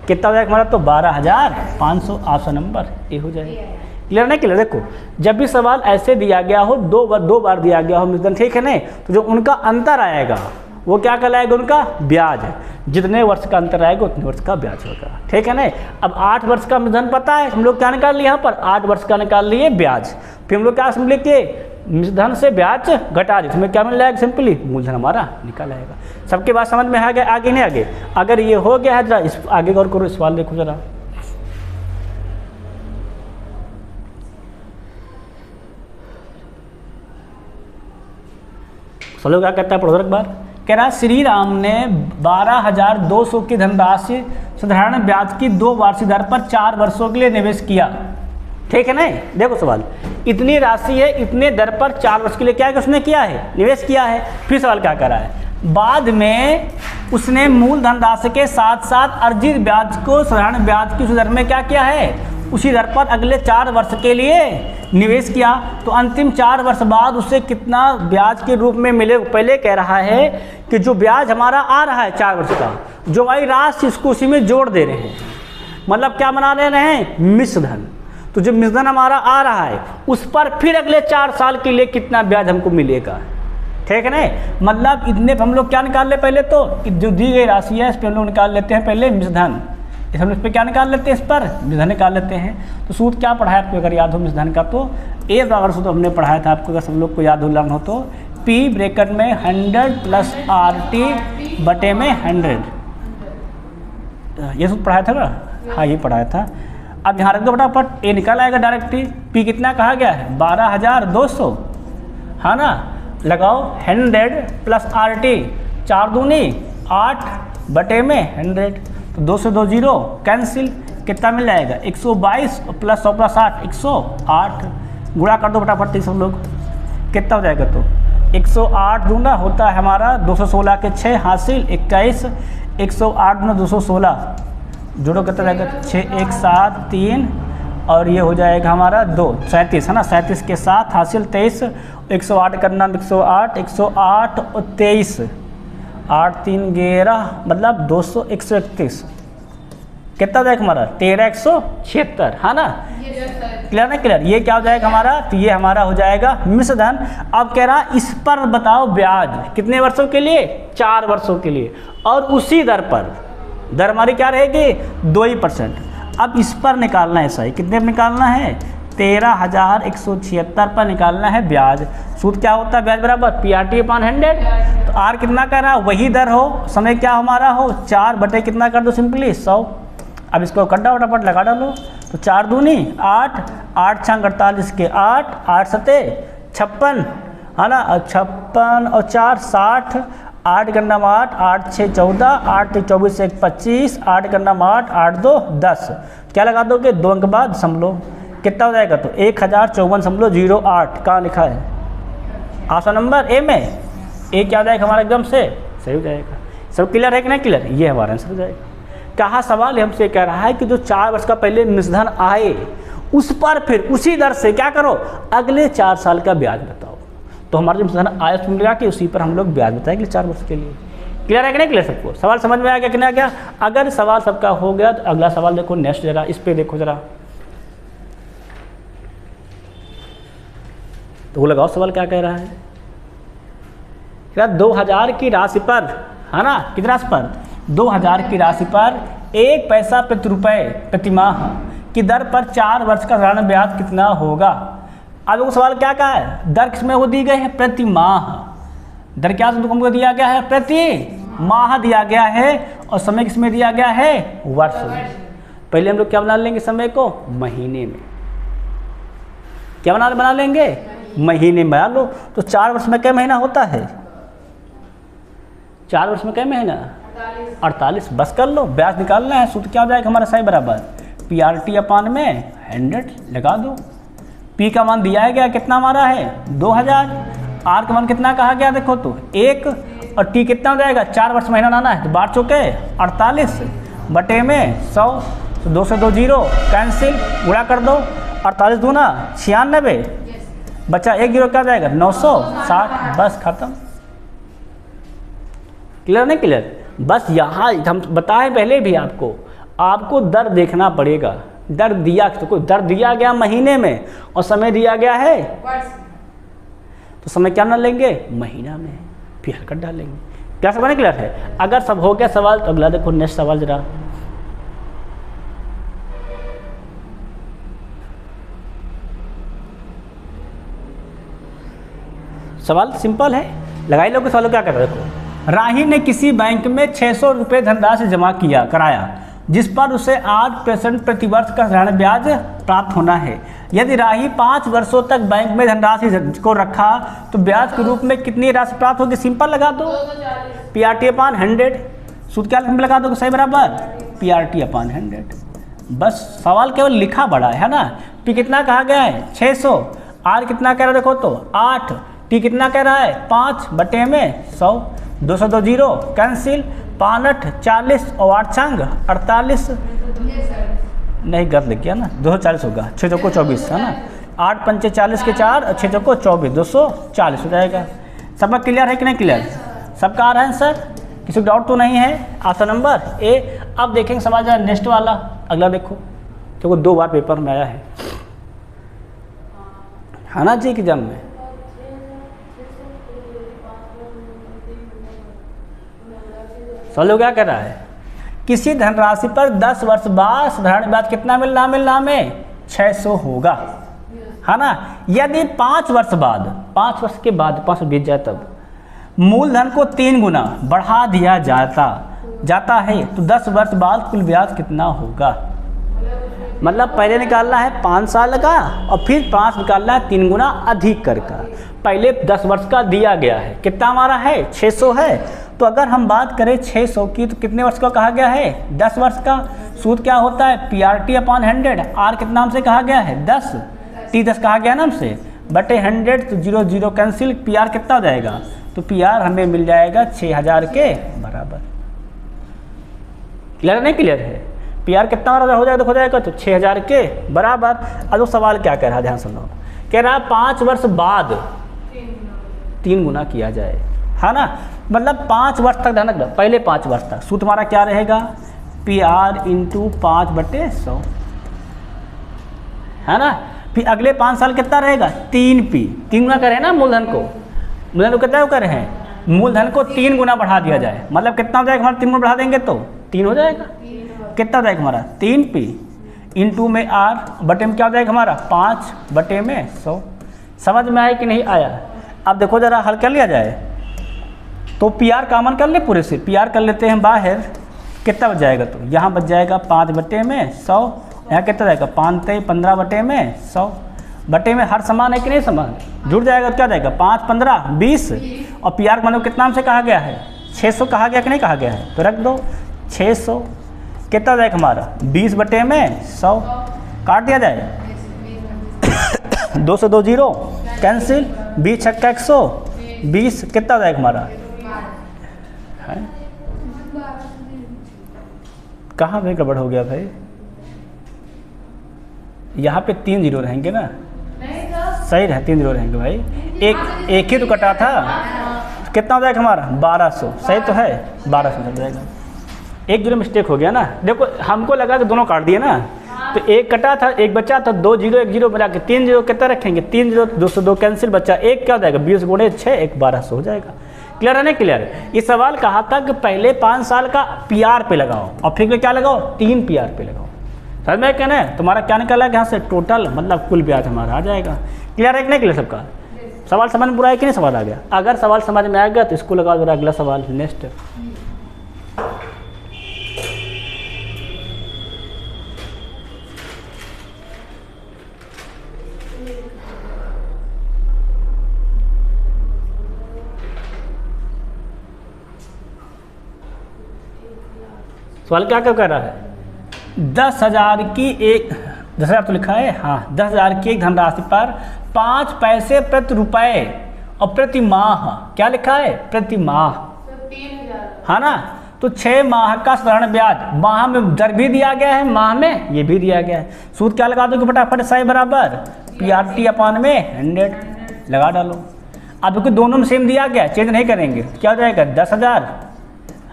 कितना हो जाएगा हमारा तो 12,500, ऑप्शन नंबर ए हो जाएगा। क्लियर नहीं, क्लियर। देखो जब भी सवाल ऐसे दिया गया हो, दो बार दिया गया हो मूलधन, ठीक है नहीं, तो जो उनका अंतर आएगा वो क्या कहलाएगा, उनका ब्याज। जितने वर्ष का अंतर आएगा उतने वर्ष का ब्याज होगा, ठीक है नहीं। अब 8 वर्ष का मूलधन पता है, हम लोग क्या निकाल लिए यहाँ पर, 8 वर्ष का निकाल लिए ब्याज। फिर हम लोग क्या समझ लिए, मूलधन से ब्याज घटा दी, तुम्हें क्या मिल जाएगा, सिंपली मूलधन हमारा निकल आएगा। सबके बात समझ में आ गया, आगे नहीं आगे। अगर ये हो गया है जरा इस आगे गौर करो, सवाल देखो जरा। चलो क्या कहता है, पढ़ो एक बार। कह रहा श्री राम ने 12,200 की धनराशि साधारण ब्याज की 2 वार्षिक दर पर 4 वर्षों के लिए निवेश किया, ठीक है नहीं। देखो सवाल, इतनी राशि है, इतने दर पर 4 वर्ष के लिए क्या है, उसने किया है, निवेश किया है। फिर सवाल क्या कर रहा है, बाद में उसने मूल धनराशि के साथ साथ अर्जित ब्याज को साधारण ब्याज की उसी दर में क्या किया है, उसी दर पर अगले 4 वर्ष के लिए निवेश किया। तो अंतिम 4 वर्ष बाद उसे कितना ब्याज के रूप में मिले। पहले कह रहा है कि जो ब्याज हमारा आ रहा है 4 वर्ष का, जो आई राशि इसको उसी में जोड़ दे रहे हैं, मतलब क्या बना ले रहे हैं, मिश्रधन। तो जो मिश्रधन हमारा आ रहा है उस पर फिर अगले 4 साल के लिए कितना ब्याज हमको मिलेगा, ठीक है ना। मतलब इतने हम लोग क्या निकाल ले, पहले तो जो दी गई राशि है इस पर हम लोग निकाल लेते हैं पहले मिश्रधन। हम इस पर क्या निकाल लेते हैं, इस पर मिश्रधन निकाल लेते हैं। तो सूत्र क्या पढ़ाया आपको अगर याद हो मिश्रधन का, तो ए बराबर सूत्र हमने पढ़ाया था आपको, अगर सब लोग को याद हो लर्न हो तो, P ब्रैकेट में 100 प्लस RT बटे में 100, ये सूत्र पढ़ाया था ना, हाँ ये पढ़ाया था। अब यहाँ रख दो फटाफट, ए निकल आएगा डायरेक्ट ही। P कितना कहा गया है, 12,200, है ना। लगाओ 100 प्लस RT, 4 दूनी 8 बटे में 100, तो 2 से 2 0 कैंसिल, कितना मिल जाएगा 122 प्लस 100 प्लस 8 108, गुणा कर दो फटाफट सब लोग, कितना हो जाएगा तो 108 दूना होता है हमारा 216 के 6 हासिल 21, 108 दूना 216, जोड़ो कितना जाएगा 6 1 7 3, और ये हो जाएगा हमारा 2 37, है ना। 37 के 7 हासिल 23, 108 करना 108 108 और 23, 8 3 11 मतलब 200 131 कितना हो जाएगा हमारा 13,176 है ना। क्लियर ना क्लियर। ये क्या हो जाएगा हमारा, तो ये हमारा हो जाएगा मिश्र धन। अब कह रहा इस पर बताओ ब्याज कितने वर्षों के लिए, 4 वर्षों के लिए, और उसी दर पर, दर हमारी क्या रहेगी 2%। अब इस पर निकालना है सही, कितने पर निकालना है 13,176 पर निकालना है ब्याज। सूत्र क्या होता है ब्याज बराबर PRT/100। तो R कितना कर रहा है, वही दर हो, समय क्या हमारा हो 4 बटे कितना कर दो सिंपली 100। अब इसको कट्टा फटाफट लगा डालो, तो 4 दूनी 8, 8 छंग 48 के 8, 8 सते 56 है ना, और 56 और 4 60, 8 गन्ना 8, 8 6 14, 8 24 1 25, 8 गन्ना 8, 8 2 10। क्या लगा दोगे 2 अंक बाद समलो कितना हो जाएगा, तो 1054.08 कहाँ लिखा है ऑप्शन नंबर ए में। ए क्या हो जाएगा हमारा एकदम से सही हो जाएगा। सब क्लियर है कि नहीं क्लियर, ये हमारा आंसर हो जाएगा। कहा सवाल हमसे कह रहा है कि जो 4 वर्ष का पहले मिश्रधन आए उस पर फिर उसी दर से क्या करो अगले 4 साल का ब्याज बताओ। तो हमारा जो मिश्रधन आया उसमें मिलेगा कि उसी पर हम लोग ब्याज बताएंगे 4 वर्ष के लिए। क्लियर है कि नहीं क्लियर सबको, सवाल समझ में आ गया कि नहीं आ गया। अगर सवाल सबका हो गया तो अगला सवाल देखो नेक्स्ट, जरा इस पर देखो जरा, तो वो लगाओ सवाल क्या कह रहा है। 2000 की राशि पर है ना, कितनी राशि पर 2000 की राशि पर 1 पैसा प्रति रुपये प्रतिमाह की दर पर 4 वर्ष का साधारण ब्याज कितना होगा। अब वो सवाल क्या कहा है, दर किसमें वो दी गई है प्रति माह, दर क्या तुमको दिया गया है प्रति माह दिया गया है, और समय किसमें दिया गया है वर्ष में। पहले हम लोग क्या बना लेंगे समय को महीने में, क्या बना लेंगे महीने में। बना लो तो 4 वर्ष में क्या महीना होता है, 4 वर्ष में क्या महीना 48, बस कर लो। ब्याज निकालना है, सूत्र क्या हो जाएगा हमारा सही बराबर PRT/100 लगा दो। P का मान दिया है गया कितना हमारा है 2000, R का मान कितना कहा गया देखो तो 1, और T कितना हो जाएगा 4 वर्ष महीना लाना है, तो बार चुके 48 बटे में 100, तो 2 से 2 0 कैंसिल, गुणा कर दो 48 दूना 96, बचा 1 0 क्या जाएगा 960, बस खत्म। क्लियर नहीं क्लियर। बस यहाँ हम बताएं पहले भी आपको दर देखना पड़ेगा। दर दिया तो कोई दर दिया गया महीने में और समय दिया गया है तो समय क्या ना लेंगे महीना में, फिर हलकट डालेंगे। क्या सब क्लियर है। अगर सब हो गया सवाल तो अगला देखो नेक्स्ट सवाल जरा। सवाल सिंपल है, लगाई लो कि सवाल क्या कर रहे हो। देखो राही ने किसी बैंक में 600 रुपये धनराशि जमा कराया जिस पर उसे 8% प्रतिवर्ष का साधारण ब्याज प्राप्त होना है। यदि राही 5 वर्षों तक बैंक में धनराशि को रखा तो ब्याज के रूप में कितनी राशि प्राप्त होगी। सिंपल लगा दो PRT/100, सूत्र क्या लगा दो सही बराबर PRT/100। बस सवाल केवल लिखा बड़ा है ना। P कितना कहा गया है 600, R कितना कह रहा है देखो तो 8, T कितना कह रहा है 5 बटे में 100, 2 से 2 0 कैंसिल, 5 8 40 और 8 छंग 48, नहीं गलत लिख गया ना 240 होगा, 6 चौको 24 है ना, 8 पंचे 40 के 4 और 6 चौको 24 240 हो जाएगा। सबका क्लियर है कि नहीं क्लियर, सबका आ रहा है आंसर, किसी को डाउट तो नहीं है। Option number A. अब देखेंगे सवाल जरा नेक्स्ट वाला, अगला देखो क्योंकि 2 बार पेपर में आया है ना जी एग्जाम में। सवाल क्या कर रहा है, किसी धनराशि पर 10 वर्ष बाद साधारण ब्याज कितना मिलना हमें 600 होगा है ना। यदि 5 वर्ष बाद 5 वर्ष के बाद 5 बीत जाए तब मूलधन को 3 गुना बढ़ा दिया जाता है तो 10 वर्ष बाद कुल ब्याज कितना होगा। मतलब पहले निकालना है 5 साल का और फिर 5 निकालना है 3 गुना अधिक कर का। पहले 10 वर्ष का दिया गया है, कितना हमारा है 600 है, तो अगर हम बात करें 600 की तो कितने वर्ष का कहा गया है 10 वर्ष का। सूत्र क्या होता है PRT/100, R कितना हमसे कहा गया है 10, T 10 कहा गया ना हमसे बटे 100, तो 0 0 कैंसिल, PR कितना हो जाएगा तो PR हमें मिल जाएगा 6000 के बराबर। क्लियर नहीं क्लियर है। PR कितना हो जाएगा हो जाएगा तो 6000 के बराबर। अब सवाल क्या कह रहा है ध्यान सुनो, कह रहा है 5 वर्ष बाद 3 गुना किया जाए है ना, मतलब 5 वर्ष तक ध्यान रखना, पहले 5 वर्ष तक सूत्र हमारा क्या रहेगा, PR इंटू 5/100, है ना। फिर अगले 5 साल कितना रहेगा, 3P, 3 गुना करें ना मूलधन को, मूलधन को कितना कर रहे हैं, मूलधन को 3 गुना बढ़ा दिया जाए, मतलब कितना हो जाएगा हमारा, 3 गुना बढ़ा देंगे तो 3 हो जाएगा, कितना हो जाएगा हमारा 3P इंटू में R बटे में क्या हो जाएगा हमारा 5/100। समझ में आया कि नहीं आया। अब देखो जरा हल कर लिया जाए, तो PR कॉमन कर ले, पूरे से PR कर लेते हैं बाहर, कितना बच जाएगा, तो यहाँ बच जाएगा 5/100, यहाँ कितना जाएगा 5 × 15/100, बटे में हर समान है कि नहीं समान, जुड़ जाएगा तो क्या जाएगा 5 15 20, और PR मतलब कितना नाम से कहा गया है 600 कहा गया कि नहीं कहा गया है, तो रख दो 600, कितना जाएगा हमारा 20/100, काट दिया जाए 2 से 2 0 कैंसिल, 20 × 100 20, कितना जाएगा हमारा है? कहाँ भाई गड़बड़ हो गया भाई, यहाँ पे 3 0 रहेंगे ना, सही रहे 3 0 रहेंगे भाई, एक ही तो कटा था, कितना हो जाएगा हमारा 1200, सही तो है 1200 हो जाएगा, 1 0 मिस्टेक हो गया ना, देखो हमको लगा कि दोनों काट दिए ना, तो एक कटा था एक बचा था, 2 0 1 0 मिला के 3 0 कितना रखेंगे 3 0, 2 से 2 कैंसिल, बचा एक क्या हो जाएगा 20 × 6 1 1200 हो जाएगा। क्लियर है ना, क्लियर है। ये सवाल कहा था कि पहले 5 साल का PR पे लगाओ और फिर क्या लगाओ 3 PR पे लगाओ, समझ में कहना है, तुम्हारा क्या निकला है यहाँ से टोटल मतलब कुल ब्याज हमारा आ जाएगा। क्लियर है कि नहीं क्लियर सबका, सवाल समझ में पूरा है कि नहीं, सवाल आ गया, अगर सवाल समझ में आ गया तो इसको लगाओ जरा अगला सवाल नेक्स्ट। सवाल क्या क्या कर रहा है, 10,000 की एक 10,000 तो लिखा है, हाँ 10,000 की एक धनराशि पर 5 पैसे प्रति रुपए और प्रति माह, क्या लिखा है प्रति माह, है ना, तो 6 माह का साधारण ब्याज, माह में दर भी दिया गया है, माह में ये भी दिया गया है, सूत्र क्या लगा दो फटाफट, साई बराबर PRT/100 लगा डालो। अब क्योंकि दोनों में सेम दिया गया, चेंज नहीं करेंगे, क्या हो जाएगा 10,000,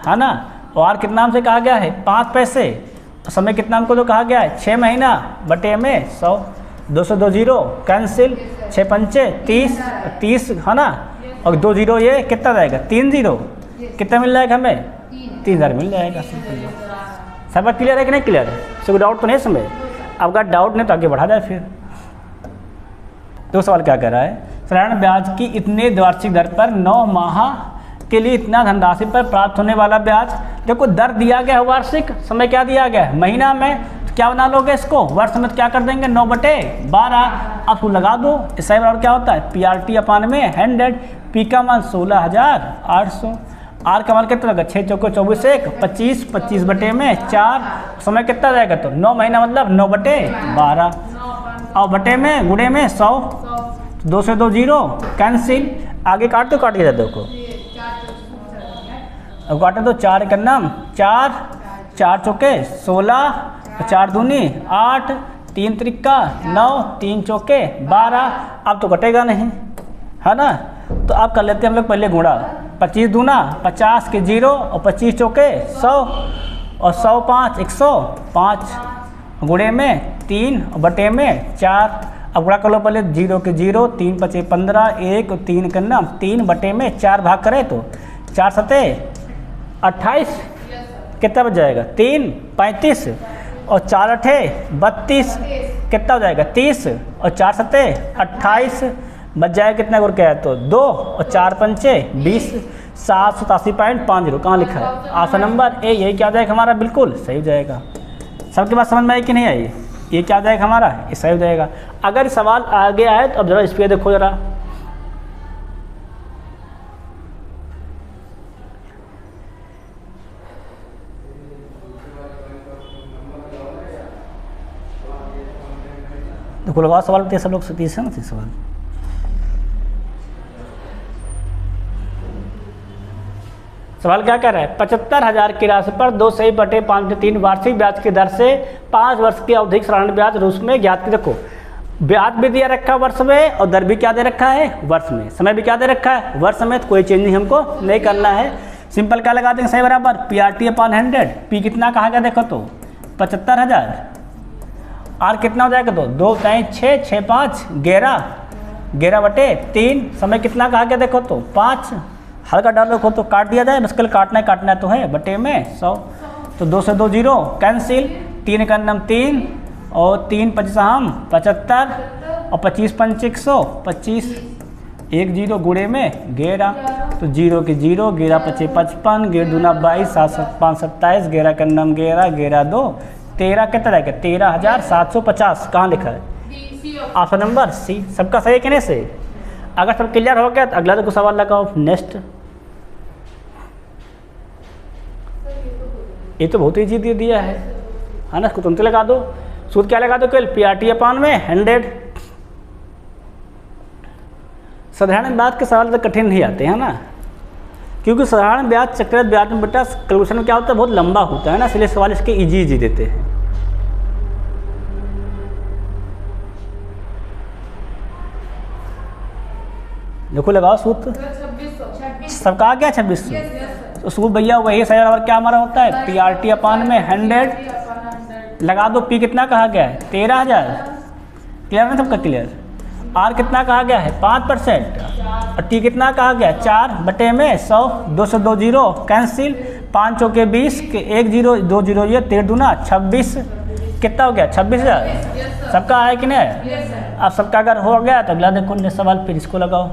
है ना, और कितना नाम से कहा गया है 5 पैसे, समय कितना हमको तो कहा गया है 6 महीना बटे में 100, 2 से 2 0 कैंसिल, 6 पंचे 30 है ना, और 2 0 ये कितना जाएगा 3 0, कितना मिल जाएगा हमें 3000 मिल जाएगा। सब बात क्लियर है कि नहीं क्लियर है, कोई डाउट तो नहीं समझ, अब अगर डाउट नहीं तो आगे बढ़ा जाए फिर। तो सवाल क्या कर रहा है, साधारण ब्याज की इतने वार्षिक दर पर 9 माह के लिए इतना धनराशि पर प्राप्त होने वाला ब्याज, देखो दर दिया गया है वार्षिक, समय क्या दिया गया है महीना में, तो क्या बना लोगे इसको वर्ष में, तो क्या कर देंगे 9/12, अब तू लगा दो, इससे बराबर क्या होता है PRT/100, P का मान 16,800, R का मान कितना लगा 6 चौको 24 1 25, 25/4, समय कितना जाएगा तो 9 महीना मतलब 9/12, और बटे में गुणे में 100, 2 से 2 0 कैंसिल, आगे काट दो, काट के देखो अब काटे तो 4 का नाम 4 4 चौके 16, 4 दूनी 8, 3 त्रिक्का 9, 3 चौके 12, अब तो कटेगा नहीं, है ना, तो अब कर लेते हैं हम लोग पहले गुणा, 25 दूना 50 के 0 और 25 चौके 100 और 100 5 105, गुणे में 3 और बटे में 4, अब गुणा कर लो पहले 0 के 0, 3 5 15, 1 और 3 का नाम 3 बटे में 4 भाग करें तो 4 7 28, कितना बच जाएगा 3 35 और 4 8 32, कितना हो जाएगा 30 और 4 7 28, बच जाएगा कितना गुण क्या है तो 2 और 4 पंचे 20, 787.50, कहाँ लिखा है ऑप्शन नंबर ए, यही क्या हो जाएगा हमारा बिल्कुल सही हो जाएगा। सबके बात समझ में आई कि नहीं आई, ये क्या हो जाएगा हमारा ये सही हो जाएगा। अगर सवाल आ गया है तो अब जरा इस पर देखो जरा, देखो लगाओ सवाल, सब लोग 30 है ना 30 सवाल। सवाल क्या कह रहा है, 75,000 की राशि पर 2/5/3 वार्षिक ब्याज की दर से 5 वर्ष की अवधि साधारण ब्याज रूप में ज्ञात की, देखो ब्याज भी दिया रखा है वर्ष में और दर भी क्या दे रखा है वर्ष में, समय भी क्या दे रखा है वर्ष में, तो कोई चेंज नहीं हमको नहीं करना है। सिंपल क्या लगा देंगे, सही बराबर PRT अपॉन 100, पी कितना कहा गया देखो तो 75,000, आर कितना हो जाएगा तो 2 3 6 6 5 11 बटे 3, समय कितना कहा गया देखो तो 5, हल्का डाल रखो तो काट दिया जाए, मुश्किल काटना तो है, बटे में 100, तो 2 से 2 0 कैंसिल, 3 का नम 3 और 3 25 हम 75 और 25 5 100 25, 1 0 गुणे में 11, तो 0 के 0, 11 25 55, 11 दूना 22, 7 5 27, 11 का नम 11, 11 2 13, कितना रहेगा 13,750, कहाँ लिखा है ऑप्शन नंबर सी। सबका सही कहने से अगर सब क्लियर हो गया तो अगला तो सवाल लगाओ नेक्स्ट। ये तो बहुत ईजी दे दिया है ना, इसको तुरंत लगा दो। सूत्र क्या लगा दो केवल PRT अपॉन में 100। साधारण ब्याज के सवाल तो कठिन नहीं आते हैं ना, क्योंकि साधारण ब्याज चक्रवृद्धि ब्याज में बेटा कैलकुलेशन में क्या होता है बहुत लंबा होता है ना, इसलिए सवाल इसके इजी देते हैं। देखो लगाओ सूत्र, सबका आ गया 2600, तो सूत्र भैया वही सही और क्या हमारा होता है PRT अपॉन में 100 लगा दो, पी कितना कहा गया है 13,000, क्लियर है सबका क्लियर, आर कितना कहा गया है 5% और टी कितना कहा गया 4 बटे में 100, 2 से 2 0 कैंसिल, 5 चौके 20 के 1 0 2 0 ये 13 दूना 26, कितना हो गया 26,000। सबका है कि नहीं, अब सबका अगर हो गया तो अगला देखो नेक्स्ट सवाल, फिर इसको लगाओ।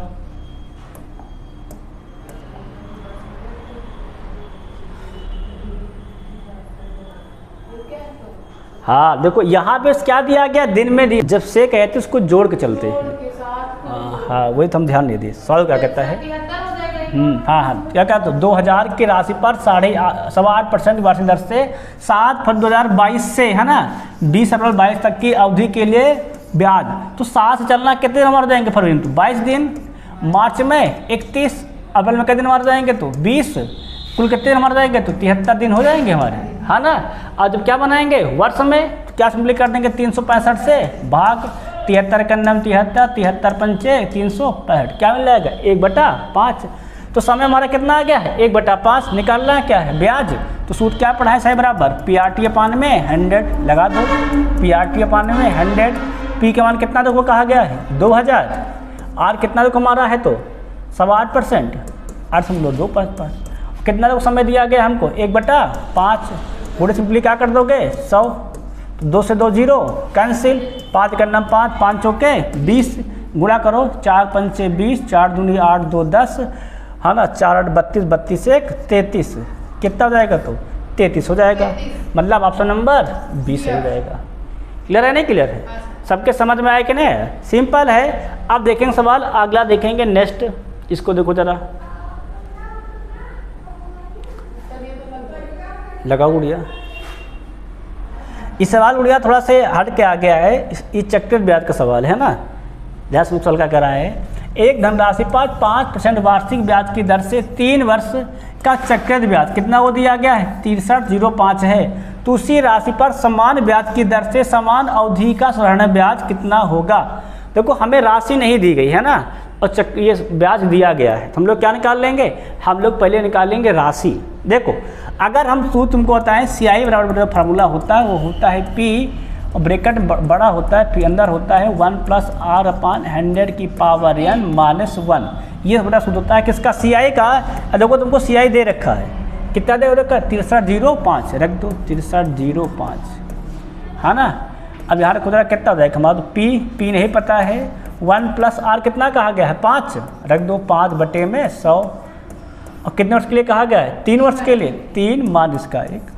हाँ देखो यहाँ पे क्या दिया गया, दिन में जब से कहते उसको जोड़ के चलते हैं। हाँ वही तो हम ध्यान नहीं दिए, सवाल क्या कहता है। हाँ क्या कहते हो 2000 की राशि पर 8.25% वार्षिक दर से 7 फरवरी 2022 से है ना 20 अप्रैल 22 तक की अवधि के लिए ब्याज, तो 7 से चलना कितने दिन हमारे जाएंगे फरवरी में तो 22 दिन, मार्च में 31, अप्रैल में कितने दिन हमारे जाएंगे तो 20, कुल कितने दिन हमारे जाएंगे तो 73 दिन हो जाएंगे हमारे, है ना। और जब क्या बनाएंगे वर्ष में तो क्या सिंपली कर देंगे 365 से भाग 73 का नाम 73, 73 पंचे 365, क्या मिल जाएगा 1/5, तो समय हमारा कितना आ गया है 1/5, निकालना है क्या है ब्याज, तो सूत्र क्या पढ़ा है सही बराबर PRT अपॉन में 100 लगा दो, PRT अपॉन में 100, पी के मान कितना देखो कहा गया है 2000, आर कितना देखो हमारा है तो 8.25%, 8 समझ लो 255, कितना देखो समय दिया गया हमको 1/5, पूरे सिंपली क्या कर दोगे 100, तो 2 से 2 0 कैंसिल, 5 का नाम 5, 5 चौके 20 गुणा करो 4 पंचे 20, 4 दूनी 8 2 10 है ना, 4 8 32, 32 1 33, कितना हो जाएगा तो 33 हो जाएगा, मतलब ऑप्शन नंबर 20 हो जाएगा। क्लियर है नहीं क्लियर है, सबके समझ में आया कि नहीं, सिंपल है। अब देखेंगे सवाल अगला देखेंगे नेक्स्ट, इसको देखो जरा लगाओ गुड़िया। इस सवाल गुड़िया थोड़ा से हट के आ गया है, इस चक्रवृद्धि ब्याज का सवाल है ना, ध्यान से सवाल का कह रहा है एक धनराशि पर 5% वार्षिक ब्याज की दर से 3 वर्ष का चक्रवृद्धि ब्याज कितना वो दिया गया है 6305 है, तो उसी राशि पर समान ब्याज की दर से समान अवधि का साधारण ब्याज कितना होगा। देखो हमें राशि नहीं दी गई है ना, और ये ब्याज दिया गया है, तो हम लोग क्या निकाल लेंगे, हम लोग पहले निकालेंगे राशि। देखो अगर हम सूत्र तुमको बताएं CI बराबर फार्मूला होता है वो होता है P और ब्रैकेट बड़ा होता है, P अंदर होता है 1 + R/100 की पावर n -1, ये बड़ा सूत्र होता है किसका CI का। देखो तुमको CI दे रखा है, कितना दे रखा है 6305, रख दो 6305 है ना। अब यहाँ खुद कितना हो जाएगा हमारा, तो P नहीं पता है, 1 + R कितना कहा गया है 5, रख दो 5 बटे में 100, और कितने वर्ष के लिए कहा गया है 3 वर्ष के लिए, 3 मान इसका 1।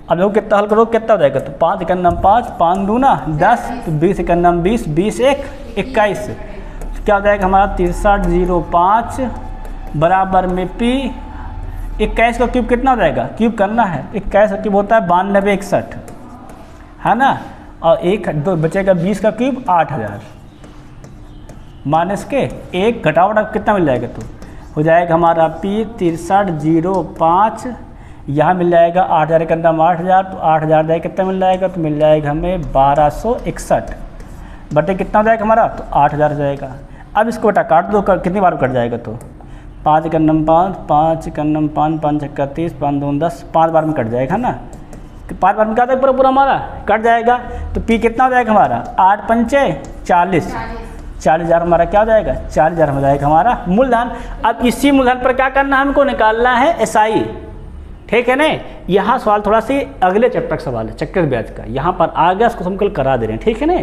अब लोग कितना हल करो कितना हो जाएगा, तो 5 का नाम 5, 5 दूना 10, तो 20 का नाम 20, 20 1 21, तो क्या हो जाएगा हमारा 6305 बराबर में P 21 का क्यूब कितना हो जाएगा, क्यूब करना है 21 का क्यूब होता है 9261 है ना, और 1 2 बचेगा 20 का क्यूब 8000 माइनस के 1 घटावट कितना मिल जाएगा, तो हो जाएगा हमारा P 6305, यहाँ मिल जाएगा 8000 के अंदर 8000, तो 8000 जाएगा कितना मिल जाएगा, तो मिल जाएगा हमें 1261, बटे कितना हो जाएगा हमारा, तो 8000 हो जाएगा। अब इसको बेटा काट दो, कितनी बार कट जाएगा, तो 5 कन्नम 5, 5 कन्नम 5, 5 छक्का 30, 5 दूनी 10, 5 बार में कट जाएगा ना, तो 5 बार में क्या पूरा पूरा हमारा कट जाएगा। तो पी कितना हो जाएगा हमारा, 8 पंचे 40, 40,000 हमारा क्या हो जाएगा, 40,000 हो जाएगा हमारा मूलधन। अब इसी मूलधन पर क्या करना है, हमको निकालना है एसआई, ठीक है ना। यहाँ सवाल थोड़ा सी अगले चैप्टर का सवाल है, चक्कर ब्याज का, यहाँ पर आ गया, इसको हम कल करा दे रहे हैं, ठीक है ना।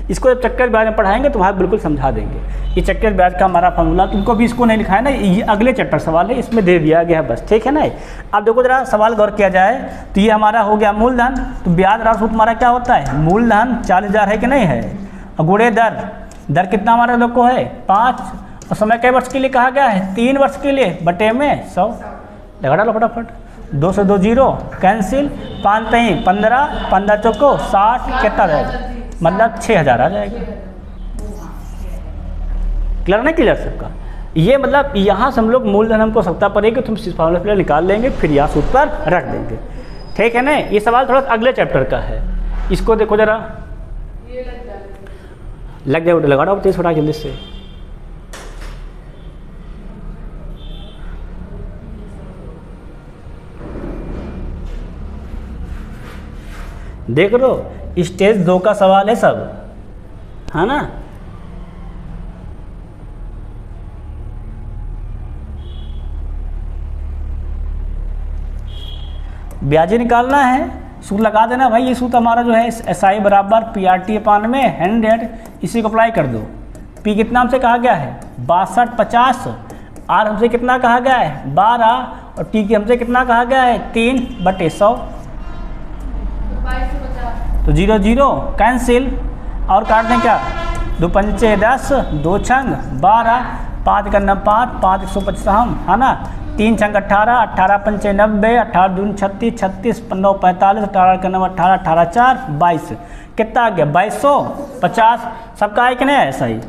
इसको जब चक्कर ब्याज में पढ़ाएंगे तो वहाँ बिल्कुल समझा देंगे। ये चक्कर ब्याज का हमारा फॉर्मूला, तुमको भी इसको नहीं लिखा है ना, ये अगले चैप्टर सवाल है, इसमें दे दिया गया है बस, ठीक है ना। अब देखो जरा सवाल गौर किया जाए, तो ये हमारा हो गया मूलधन, तो ब्याज राशि सूत्र हमारा क्या होता है, मूलधन 40,000 है कि नहीं है, गुणे दर, दर कितना हमारा लोग को है 5, और समय कई वर्ष के लिए कहा गया है, 3 वर्ष के लिए, बटे में 100, लगा डालो फटाफट, 2 से 2 जीरो कैंसिल, 5 3 15, 15 चौको 60, कितना रहेगा, मतलब 6,000 आ जाएगा। क्लियर नहीं, क्लियर सबका। ये मतलब यहाँ से हम लोग मूलधन हमको सत्ता पड़ेगी, तुम इस फॉर्मूला पे निकाल लेंगे, फिर यहाँ सूत्र पर रख देंगे, ठीक है ना। ये सवाल थोड़ा अगले चैप्टर का है, इसको देखो जरा, लग जाए लगा दो तेज थोड़ा जल्दी से। देख लो स्टेज 2 का सवाल है सब, है ना। ब्याज निकालना है, सूत्र लगा देना भाई। ये सूत्र हमारा जो है एसआई बराबर PRT/100, इसी को अप्लाई कर दो। पी कितना हमसे कहा गया है 62 50, आर हमसे कितना कहा गया है 12, और टी की हमसे कितना कहा गया है 3 बटे 100, तो 0 0 कैंसिल, और काट दें क्या, 2 पंचे 10, 2 छंग 12, 5 कन्ना 5, 5 125 हम, है ना, 3 छंग 18, 18 पंचे 90, 18 दूनी 36, 36 9 45, 18 कन्ना 18, 18 4 22, कितना आ गया 2250, सबका है कि नहीं, ऐसा ही।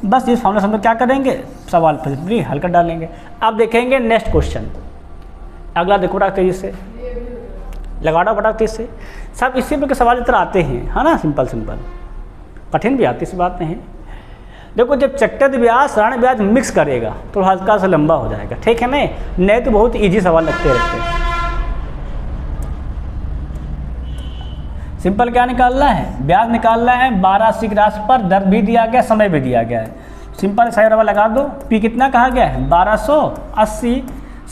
बस इस फॉर्मूला से हम लोग क्या करेंगे, सवाल पर हल कर डालेंगे। अब देखेंगे नेक्स्ट क्वेश्चन, अगला देखो बड़ा तेजी से लगा दो, बड़ा तेज से। सब इसी पर के सवाल इतना आते हैं, है ना, सिंपल सिंपल, कठिन भी आती है, इस बात नहीं है। देखो जब चक्रवृद्धि ब्याज साधारण ब्याज मिक्स करेगा तो हल्का सा लंबा हो जाएगा, ठीक है नहीं तो बहुत इजी सवाल लगते रहते हैं। सिंपल क्या निकालना है, ब्याज निकालना है 12 80 की राशि पर, दर भी दिया गया, समय भी दिया गया है। सिंपल सही रवा लगा दो, पी कितना कहा गया है 1280,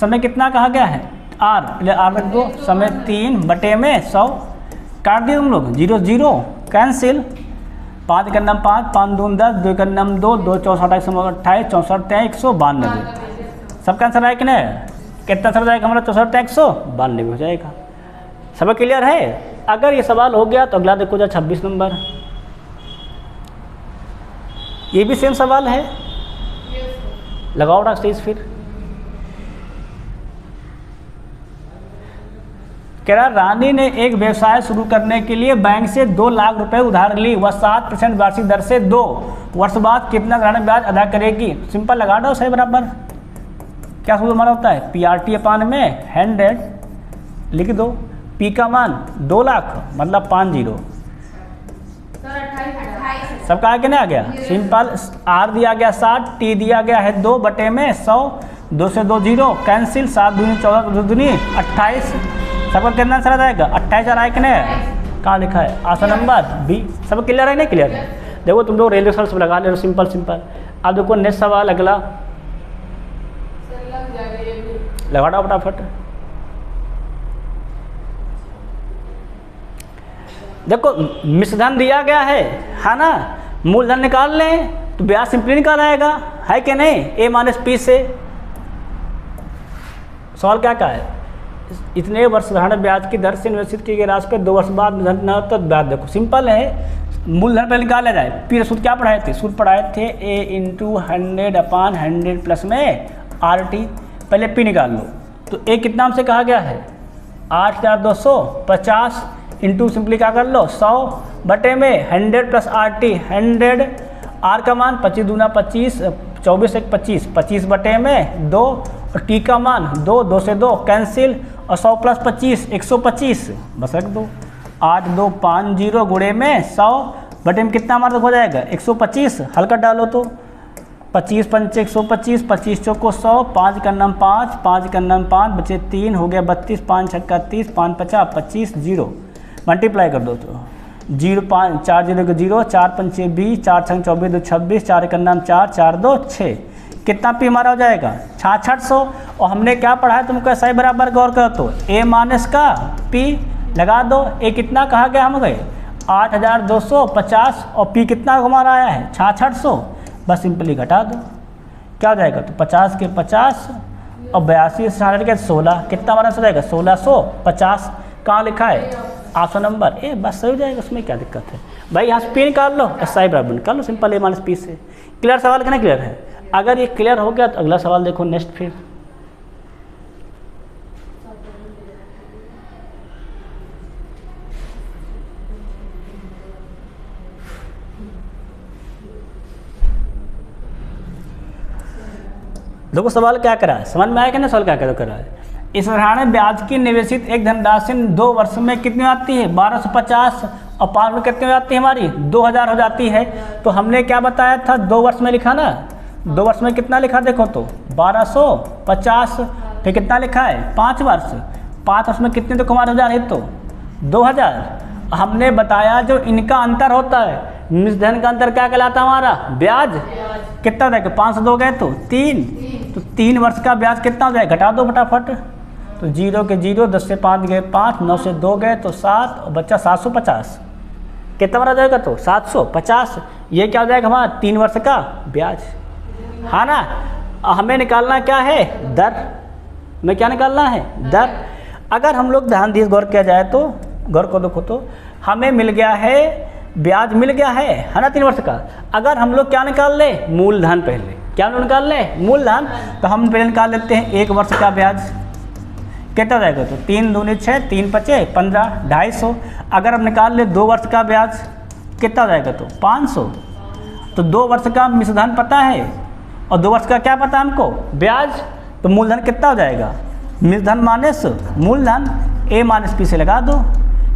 समय कितना कहा गया है आर, आर रख दो, समय 3 बटे में 100, काट दिए तुम लोग 0 0 कैंसिल, 5 का नम 5, 5 दून 10, 2 का नम 2, 2 64 28 64 192, सबका आंसर आया कि नहीं, कितना आंसर जाएगा हमारा 64 192 हो जाएगा। सब क्लियर है। अगर ये सवाल हो गया तो अगला देखो जा 26 नंबर, ये भी सेम सवाल है, लगाओ ना स्टेज। फिर कह रहा रानी ने एक व्यवसाय शुरू करने के लिए बैंक से 2 लाख रुपए उधार ली, वह 7% वार्षिक दर से 2 वर्ष बाद कितना साधारण ब्याज अदा करेगी। सिंपल लगा दो सही बराबर, क्या सूत्र हमारा होता है PRT/100, लिख दो, पी का मान 2 लाख मतलब 50, सबका आगे नहीं आ गया। सिंपल आर दिया गया 60, टी दिया गया है 2 बटे में 100, 2 से 2 0 कैंसिल, 7 दूनी 14, 2 दूनी 28, सबका कितना आंसर आ जाएगा 28,000 आया कि नहीं, कहाँ लिखा है आंसर नंबर बी। सब क्लियर है नहीं क्लियर है। देखो तुम लोग रेलवे सर सब लगा ले रहे हो, सिंपल सिंपल। अब देखो नेक्स्ट सवाल अगला लगा दो फटाफट। देखो मिश्रधन दिया गया है ना, मूलधन निकाल लें तो ब्याज सिंपली निकाल आएगा, है कि नहीं, A माइनस पी से। सवाल क्या का है, इतने वर्ष साधारण ब्याज की दर से निवेशित की गई राशि पर 2 वर्ष बाद न तो ब्याज। देखो सिंपल है, मूलधन पर निकाला जाए। फिर सूत्र क्या पढ़ाए थे, सूत्र पढ़ाए थे A × 100/100 प्लस में RT। पहले P निकाल लो, तो A कितना हमसे कहा गया है 8,250 इंटू सिंपली क्या कर लो 100 बटे में 100 प्लस RT 100, R का मान 25 दूना 25, 24 1 25, 25 बटे में 2, और T का मान 2, 2 से 2 कैंसिल, और 100 प्लस 25 125, बस रख दो। 8 2 5 0 गुणे में 100 बटे में कितना हमारा हो जाएगा 125, हल्का डालो तो 25 पंचे 125, 25 चौको 100, 5 का नाम 5, 5 का नाम 5 बचे 3 हो गया 32, 5 छक्का 30, 5 50 25, 0 मल्टीप्लाई कर दो तो 0 5 4 0 का 0, 4 पंचे 20, 4 छंग 24 2 26, 4 का नाम 4, 4 2 6, कितना पी हमारा हो जाएगा 6600। और हमने क्या पढ़ा है तुमको ऐसा ही बराबर गौर कर तो ए माइनस का पी लगा दो। ए कितना कहा गया हम गए 8250 और पी कितना हमारा आया है 6600, बस सिंपली घटा दो क्या हो जाएगा तो 50 के 50 और 82 से 60 के 16, कितना हमारा हो जाएगा 1650। कहाँ लिखा है ऑप्शन नंबर ए, बस सही हो जाएगा, उसमें क्या दिक्कत है भाई। यहाँ से पी निकाल लो, एस आई बराबर निकाल लो, सिंपल ए माइनस पी से। क्लियर सवाल कितना क्लियर है? अगर ये क्लियर हो गया तो अगला सवाल देखो नेक्स्ट फिर। देखो सवाल क्या करा है, समझ में आया कि ना सवाल क्या करा है। इस साधारण ब्याज की निवेशित एक धनराशि 2 वर्ष में कितनी आती है 1250 और 5 में कितनी हो जाती है हमारी 2000 हो जाती है। तो हमने क्या बताया था 2 वर्ष में लिखा ना, 2 वर्ष में कितना लिखा देखो तो 1250, फिर कितना लिखा है 5 वर्ष, 5 वर्ष में कितने तो हमारे 1000 है तो 2000। हमने बताया जो इनका अंतर होता है निवेश धन का अंतर क्या कहलाता है हमारा ब्याज, कितना हो जाएगा 5 दो गए तो 3, तो 3 वर्ष का ब्याज कितना हो जाएगा घटा दो फटाफट, तो 0 के 0, 10 से 5 गए 5, 9 से 2 गए तो 7 और बच्चा 750, कितना बना जाएगा तो 750। ये क्या हो जाएगा हमारा 3 वर्ष का ब्याज, हाँ ना। हमें निकालना क्या है दर, में क्या निकालना है दर। अगर हम लोग ध्यान दिए गौर किया जाए तो गौर को देखो तो हमें मिल गया है ब्याज मिल गया है ना 3 वर्ष का। अगर हम लोग क्या निकाल ले मूलधन, पहले क्या निकाल ले मूलधन, तो हम पहले निकाल लेते हैं 1 वर्ष का ब्याज कितना जाएगा तो 3 दूनी 6, 3 पचे 15, 250। अगर हम निकाल ले 2 वर्ष का ब्याज कितना जाएगा तो 500। तो 2 वर्ष का मिश्रधन पता है और 2 वर्ष का क्या पता है हमको ब्याज, तो मूलधन कितना हो जाएगा मिश्रधन माइनस मूलधन, ए माइनस पी से लगा दो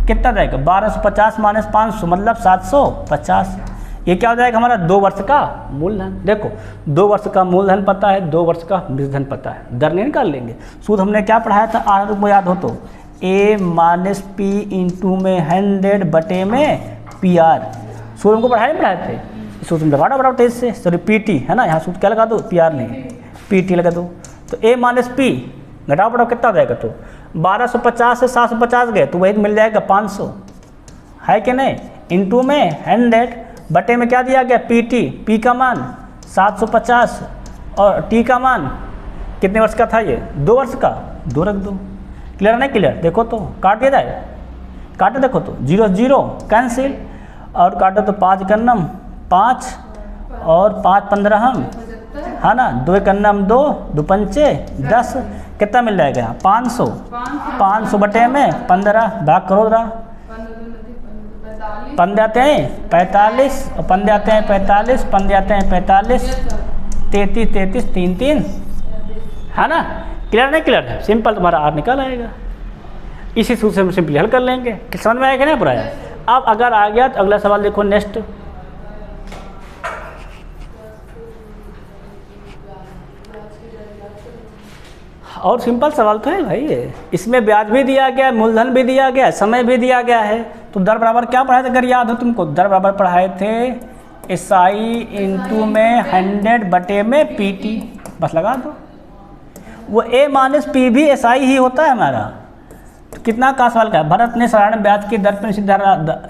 कितना जाएगा 1250 माइनस 500 मतलब 750। ये क्या हो जाएगा हमारा 2 वर्ष का मूलधन। देखो 2 वर्ष का मूलधन पता है, 2 वर्ष का मिश्रधन पता है, दर नहीं निकाल लेंगे। सूत्र हमने क्या पढ़ाया था आर को याद हो तो ए माइनस पी इंटू में 100 बटे में पी आर, सूत्र हमको पढ़ाए थे। सूत्र में लगा दो बराबर तेज से, सॉरी पी टी है ना, यहाँ सूत्र क्या लगा दो पी आर नहीं पी टी लगा दो। तो ए माइनस पी घटाओ बढ़ाओ कितना हो जाएगा तो 1250 से 750 गए तो वही मिल जाएगा 500 है कि नहीं, इंटू में 100 बटे में क्या दिया गया पी टी, पी का मान 750 और टी का मान कितने वर्ष का था ये 2 वर्ष का, 2 रख दो। क्लियर नहीं क्लियर? देखो तो काट दिया जाए, काटो देखो तो 0 0 कैंसिल और काटो तो 5 कन्नम 5 और 5 15 हम है ना, 2 कन्नम 2, 2 पंचे 10, कितना मिल जाएगा यहाँ 500, 500 बटे में 15 भाग करो जरा, 15 आते हैं 45 और 15 आते हैं 45, 15 आते हैं 45, 33 33 3 3 है ना। क्लियर नहीं क्लियर है? सिंपल तुम्हारा आर निकल आएगा। इसी सूत्र से हम सिंपली हल कर लेंगे। समझ में आएगा ना पूरा? अब अगर आ गया तो अगला सवाल देखो नेक्स्ट। और सिंपल सवाल तो है भाई ये, इसमें ब्याज भी दिया गया है, मूलधन भी दिया गया है, समय भी दिया गया है। तो दर बराबर क्या पढ़ाए थे अगर याद हो तुमको, दर बराबर पढ़ाए थे SI इंटू में 100 बटे में PT, बस लगा दो। वो A माइनस पी भी SI ही होता है हमारा। तो कितना का सवाल का है, भरत ने साधारण ब्याज की दर पर निश्चित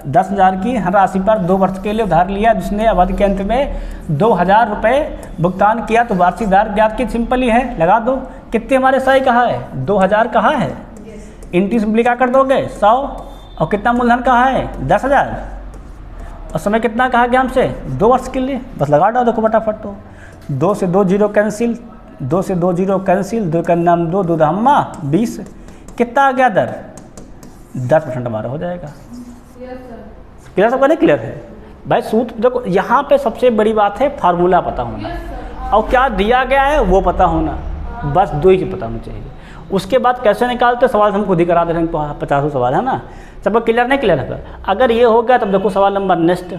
10,000 की हर राशि पर 2 वर्ष के लिए उधार लिया, जिसने अवधि के अंत में 2,000 रुपये भुगतान किया। तो वार्षिक दर ब्याज की सिंपल ही है, लगा दो। कितने हमारे SI कहाँ है 2000 कहाँ है, इंटू सिंपली क्या कर दोगे 100 और कितना मूलधन कहाँ है 10,000 और समय कितना कहा गया हमसे 2 वर्ष के लिए, बस लगा दो। देखो फटाफट तो 2 से 2 0 कैंसिल, 2 से 2 0 कैंसिल, 2 का नाम 2 2 दहम्मा 20, कितना आ गया दर 10% हमारा हो जाएगा। क्लियर सबका नहीं क्लियर है भाई? सूत्र देखो यहाँ पे सबसे बड़ी बात है फार्मूला पता होना और क्या दिया गया है वो पता होना, बस 2 ही चीज़ पता होनी चाहिए। उसके बाद कैसे निकालते सवाल हम खुद ही करा दे रहे हैं, 50 सवाल है ना। सबका क्लियर नहीं क्लियर है? अगर ये हो गया तब देखो सवाल नंबर नेक्स्ट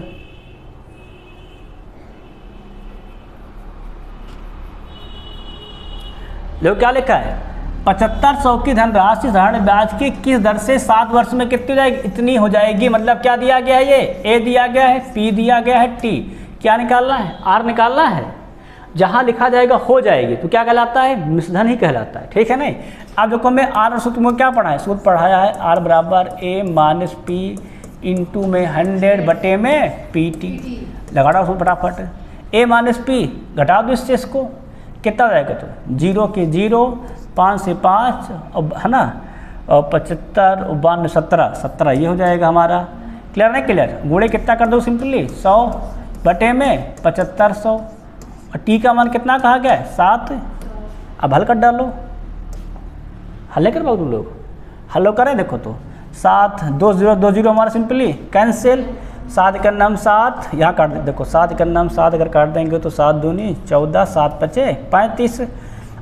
देखो क्या लिखा है, 7500 की धनराशि साधारण ब्याज की किस दर से 7 वर्ष में कितनी हो जाएगी, इतनी हो जाएगी। मतलब क्या दिया गया है, ये ए दिया गया है, पी दिया गया है, टी क्या निकालना है, आर निकालना है। जहाँ लिखा जाएगा हो जाएगी तो क्या कहलाता है, मिश्रधन ही कहलाता है, ठीक है नहीं। अब देखो मैं आर और सूत्र में क्या पढ़ा है, सूत्र पढ़ाया है आर बराबर ए माइनस पी इंटू में 100 बटे में पी टी। लगा रहा सूत्र फटाफट, ए माइनस पी घटा दो इससे, इसको कितना जाएगा तो 0 के 0, 5 से 5 है ना, और 75 92 17 17 ये हो जाएगा हमारा। क्लियर नहीं क्लियर, गुणे कितना कर दो सिंपली 100 बटे में 7500, और टी का मान कितना कहा गया है 7। अब हल कर डालो, हल नहीं कर पाओ तुम लोग, हल करें देखो तो 7 2 0 2 0 हमारा सिंपली कैंसिल, 7 का नाम 7 यहाँ काट दे, देखो 7 का नाम 7 अगर काट देंगे तो 7 दूनी 14 7 पचे 35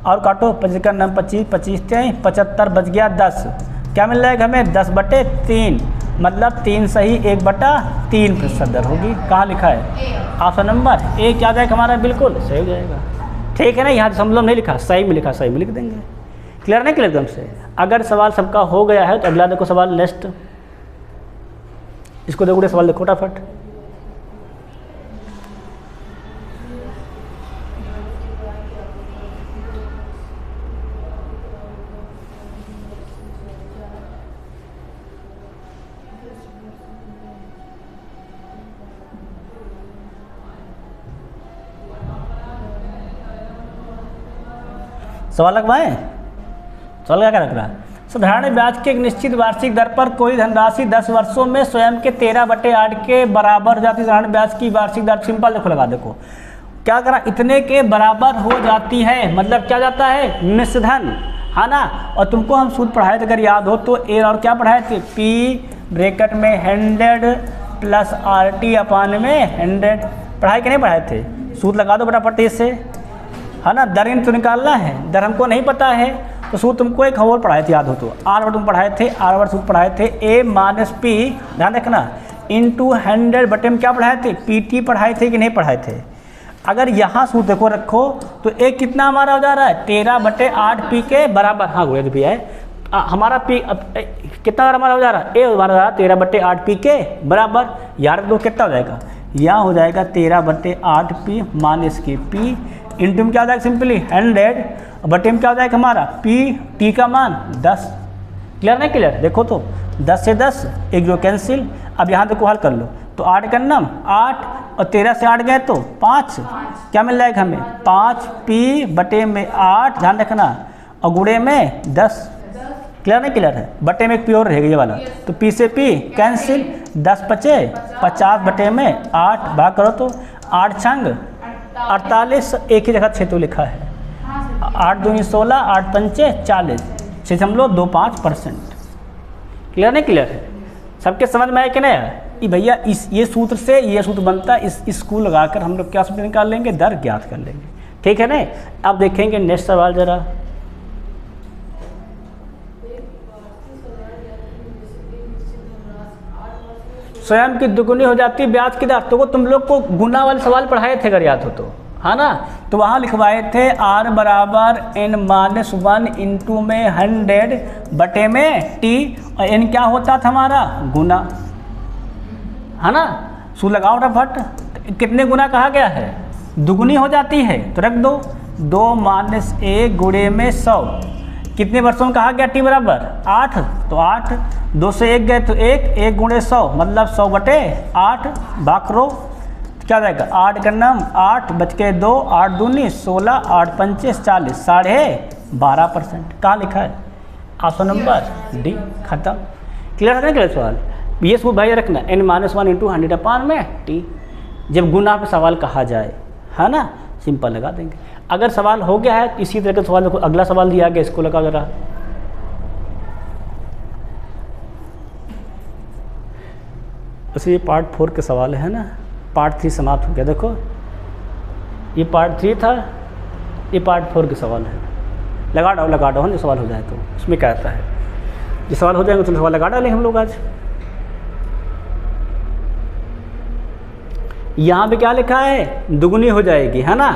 और काटो 25 का नाम 25 25 75 बच गया 10, क्या मिल जाएगा हमें 10 बटे 3, मतलब 3 सही 1 बटा 3 प्रतिशत दर होगी। कहाँ लिखा है, ऑप्शन नंबर ए क्या जाएगा हमारा, बिल्कुल सही हो जाएगा, ठीक है ना। यहाँ समझ नहीं लिखा, सही में लिखा, सही में लिख देंगे। क्लियर नहीं क्लियर एकदम से। अगर सवाल सबका हो गया है तो अगला देखो सवाल नेक्स्ट, इसको देखो सवाल देखो फटाफट। सवाल लगवाएं, सवाल क्या रख रहा है, साधारण ब्याज के एक निश्चित वार्षिक दर पर कोई धनराशि 10 वर्षों में स्वयं के 13/8 के बराबर हो जाती है। साधारण ब्याज की वार्षिक दर सिंपल देखो लगा, देखो क्या करा, इतने के बराबर हो जाती है, मतलब क्या जाता है मिश्रधन, है ना। और तुमको हम सूत्र पढ़ाए थे अगर याद हो तो, ए और क्या पढ़ाए थे, पी ब्रैकेट में 100 प्लस आर टी अपान में 100, पढ़ाए कि नहीं पढ़ाए थे, सूत्र लगा दो फटाफट इससे, है ना। दर तो निकालना है, दर हमको नहीं पता है तो सूत्र तुमको एक और पढ़ाए थे याद हो तो, आर वर्ड तुम पढ़ाए थे, आर वर्ड सूत्र पढ़ाए थे ए माइनस पी, ध्यान रखना, इंटू 100 बटे में क्या पढ़ाए थे, पी टी पढ़ाए थे कि नहीं पढ़ाए थे। अगर यहाँ सूत्र देखो रखो तो ए कितना हमारा हो जा रहा है 13/8 पी के बराबर, हाँ गुणित भी है हमारा पी कितना हमारा हो जा रहा है, ए हमारा 13/8 पी के बराबर, यार दो कितना हो जाएगा, यहाँ हो जाएगा 13/8 पी माइनस के पी इंटू में क्या हो जाएगा सिंपली 100 बटे में क्या हो जाएगा हमारा पी टी का मान 10। क्लियर नहीं क्लियर, देखो तो 10 से 10 एक जो कैंसिल। अब यहाँ देखो हल कर लो तो 8 का नाम 8 और 13 से 8 गए तो 5, क्या मिल जाएगा हमें 5 पी बटे में 8, ध्यान रखना, और गुणे में 10। क्लियर नहीं क्लियर है, बटे में एक पी और रहेगा ये वाला, तो पी से पी कैंसिल, 10 बचे 50 बटे में 8, भाग करो तो 8 छंग 48, एक ही जगह 6 तो लिखा है, 8 दूनी 16 8 पंचे 40, 6.25%। क्लियर नहीं क्लियर है, सबके समझ में आया कि नहीं आया। भैया ये सूत्र से ये सूत्र बनता है, इसको लगाकर हम लोग क्या सूत्र निकाल लेंगे, दर ज्ञात कर लेंगे, ठीक है ना। अब देखेंगे नेक्स्ट सवाल जरा, स्वयं की दुगुनी हो जाती है ब्याज की दर, तो वो तुम लोग को गुना वाले सवाल पढ़ाए थे अगर याद हो तो, है ना। तो वहाँ लिखवाए थे आर बराबर n-1 इंटू में 100 बटे में टी, और n क्या होता था हमारा गुना, है ना। सूत्र लगाओ फट, कितने गुना कहा गया है, दुगुनी हो जाती है तो रख दो 2 माइनस 1 गुणे में 100, कितने वर्षों में कहा गया टी बराबर 8, तो 8 2 से 1 गए तो 1 गुणे 100 मतलब 100 बटे 8, बाकरो क्या जाएगा 8 का नाम 8 बच के 2, 8 दूनी 16 8 पंचे 40, 12.5%। कहाँ लिखा है, ऑप्शन नंबर डी, खत्म। क्लियर है ना क्लियर सवाल। ये सूत्र भाई रखना n-1 इंटू 100 अपान में टी, जब गुना पे सवाल कहा जाए, है ना, सिंपल लगा देंगे। अगर सवाल हो गया है इसी तरह का सवाल देखो, अगला सवाल दिया गया इसको लगा जरा, उसे ये पार्ट 4 के सवाल है ना, पार्ट 3 समाप्त हो गया। देखो ये पार्ट 3 था, ये पार्ट 4 के सवाल है, लगा डालो जो सवाल हो जाए तो उसमें क्या आता है, जो सवाल हो जाएंगे तो सवाल लगा डालें हम लोग आज। यहाँ पे क्या लिखा है, दुगुनी हो जाएगी, है ना।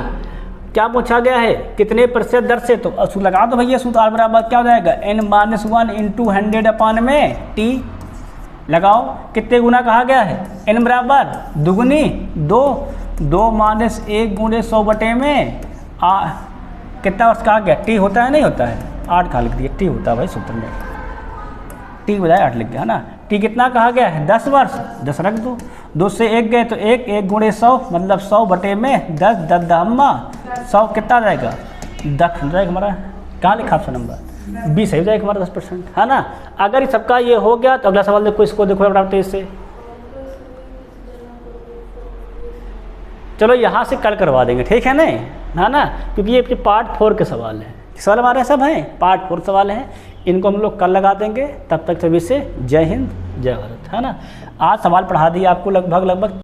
क्या पूछा गया है, कितने प्रतिशत दर से, तो सूत्र लगा दो भैया, सूत्र R बराबर क्या हो जाएगा, n-1 इंटू 100 अपान में t, लगाओ कितने गुना कहा गया है, n बराबर दुगुनी 2, 2 माइनस 1 गुणे 100 बटे में कितना वर्ष कहा गया, t होता है नहीं होता है, 8 कहाँ लिख दिया, t होता है भाई सूत्र में, t बजाय 8 लिख दिया है ना। t कितना कहा गया है, 10 वर्ष, 10 रख दो, 2 से 1 गए तो 1, 1 गुणे 100 मतलब 100 बटे में 10, 10 दहम्मा 100 कितना जाएगा, 10 हो जाएगा हमारा, कहाँ लिखा ऑप्शन नंबर 20 हो जाएगा हमारा 10%, है ना। अगर इस सबका ये हो गया तो अगला सवाल देखो, इसको देखो फटाफट इससे, चलो यहाँ से कल करवा देंगे, ठीक है ना, है ना, क्योंकि ये पार्ट 4 के सवाल हैं, सवाल हमारे सब हैं पार्ट 4 सवाल हैं, इनको हम लोग कल लगा देंगे। तब तक सभी से जय हिंद जय भारत, है ना। आज सवाल पढ़ा दिया आपको लगभग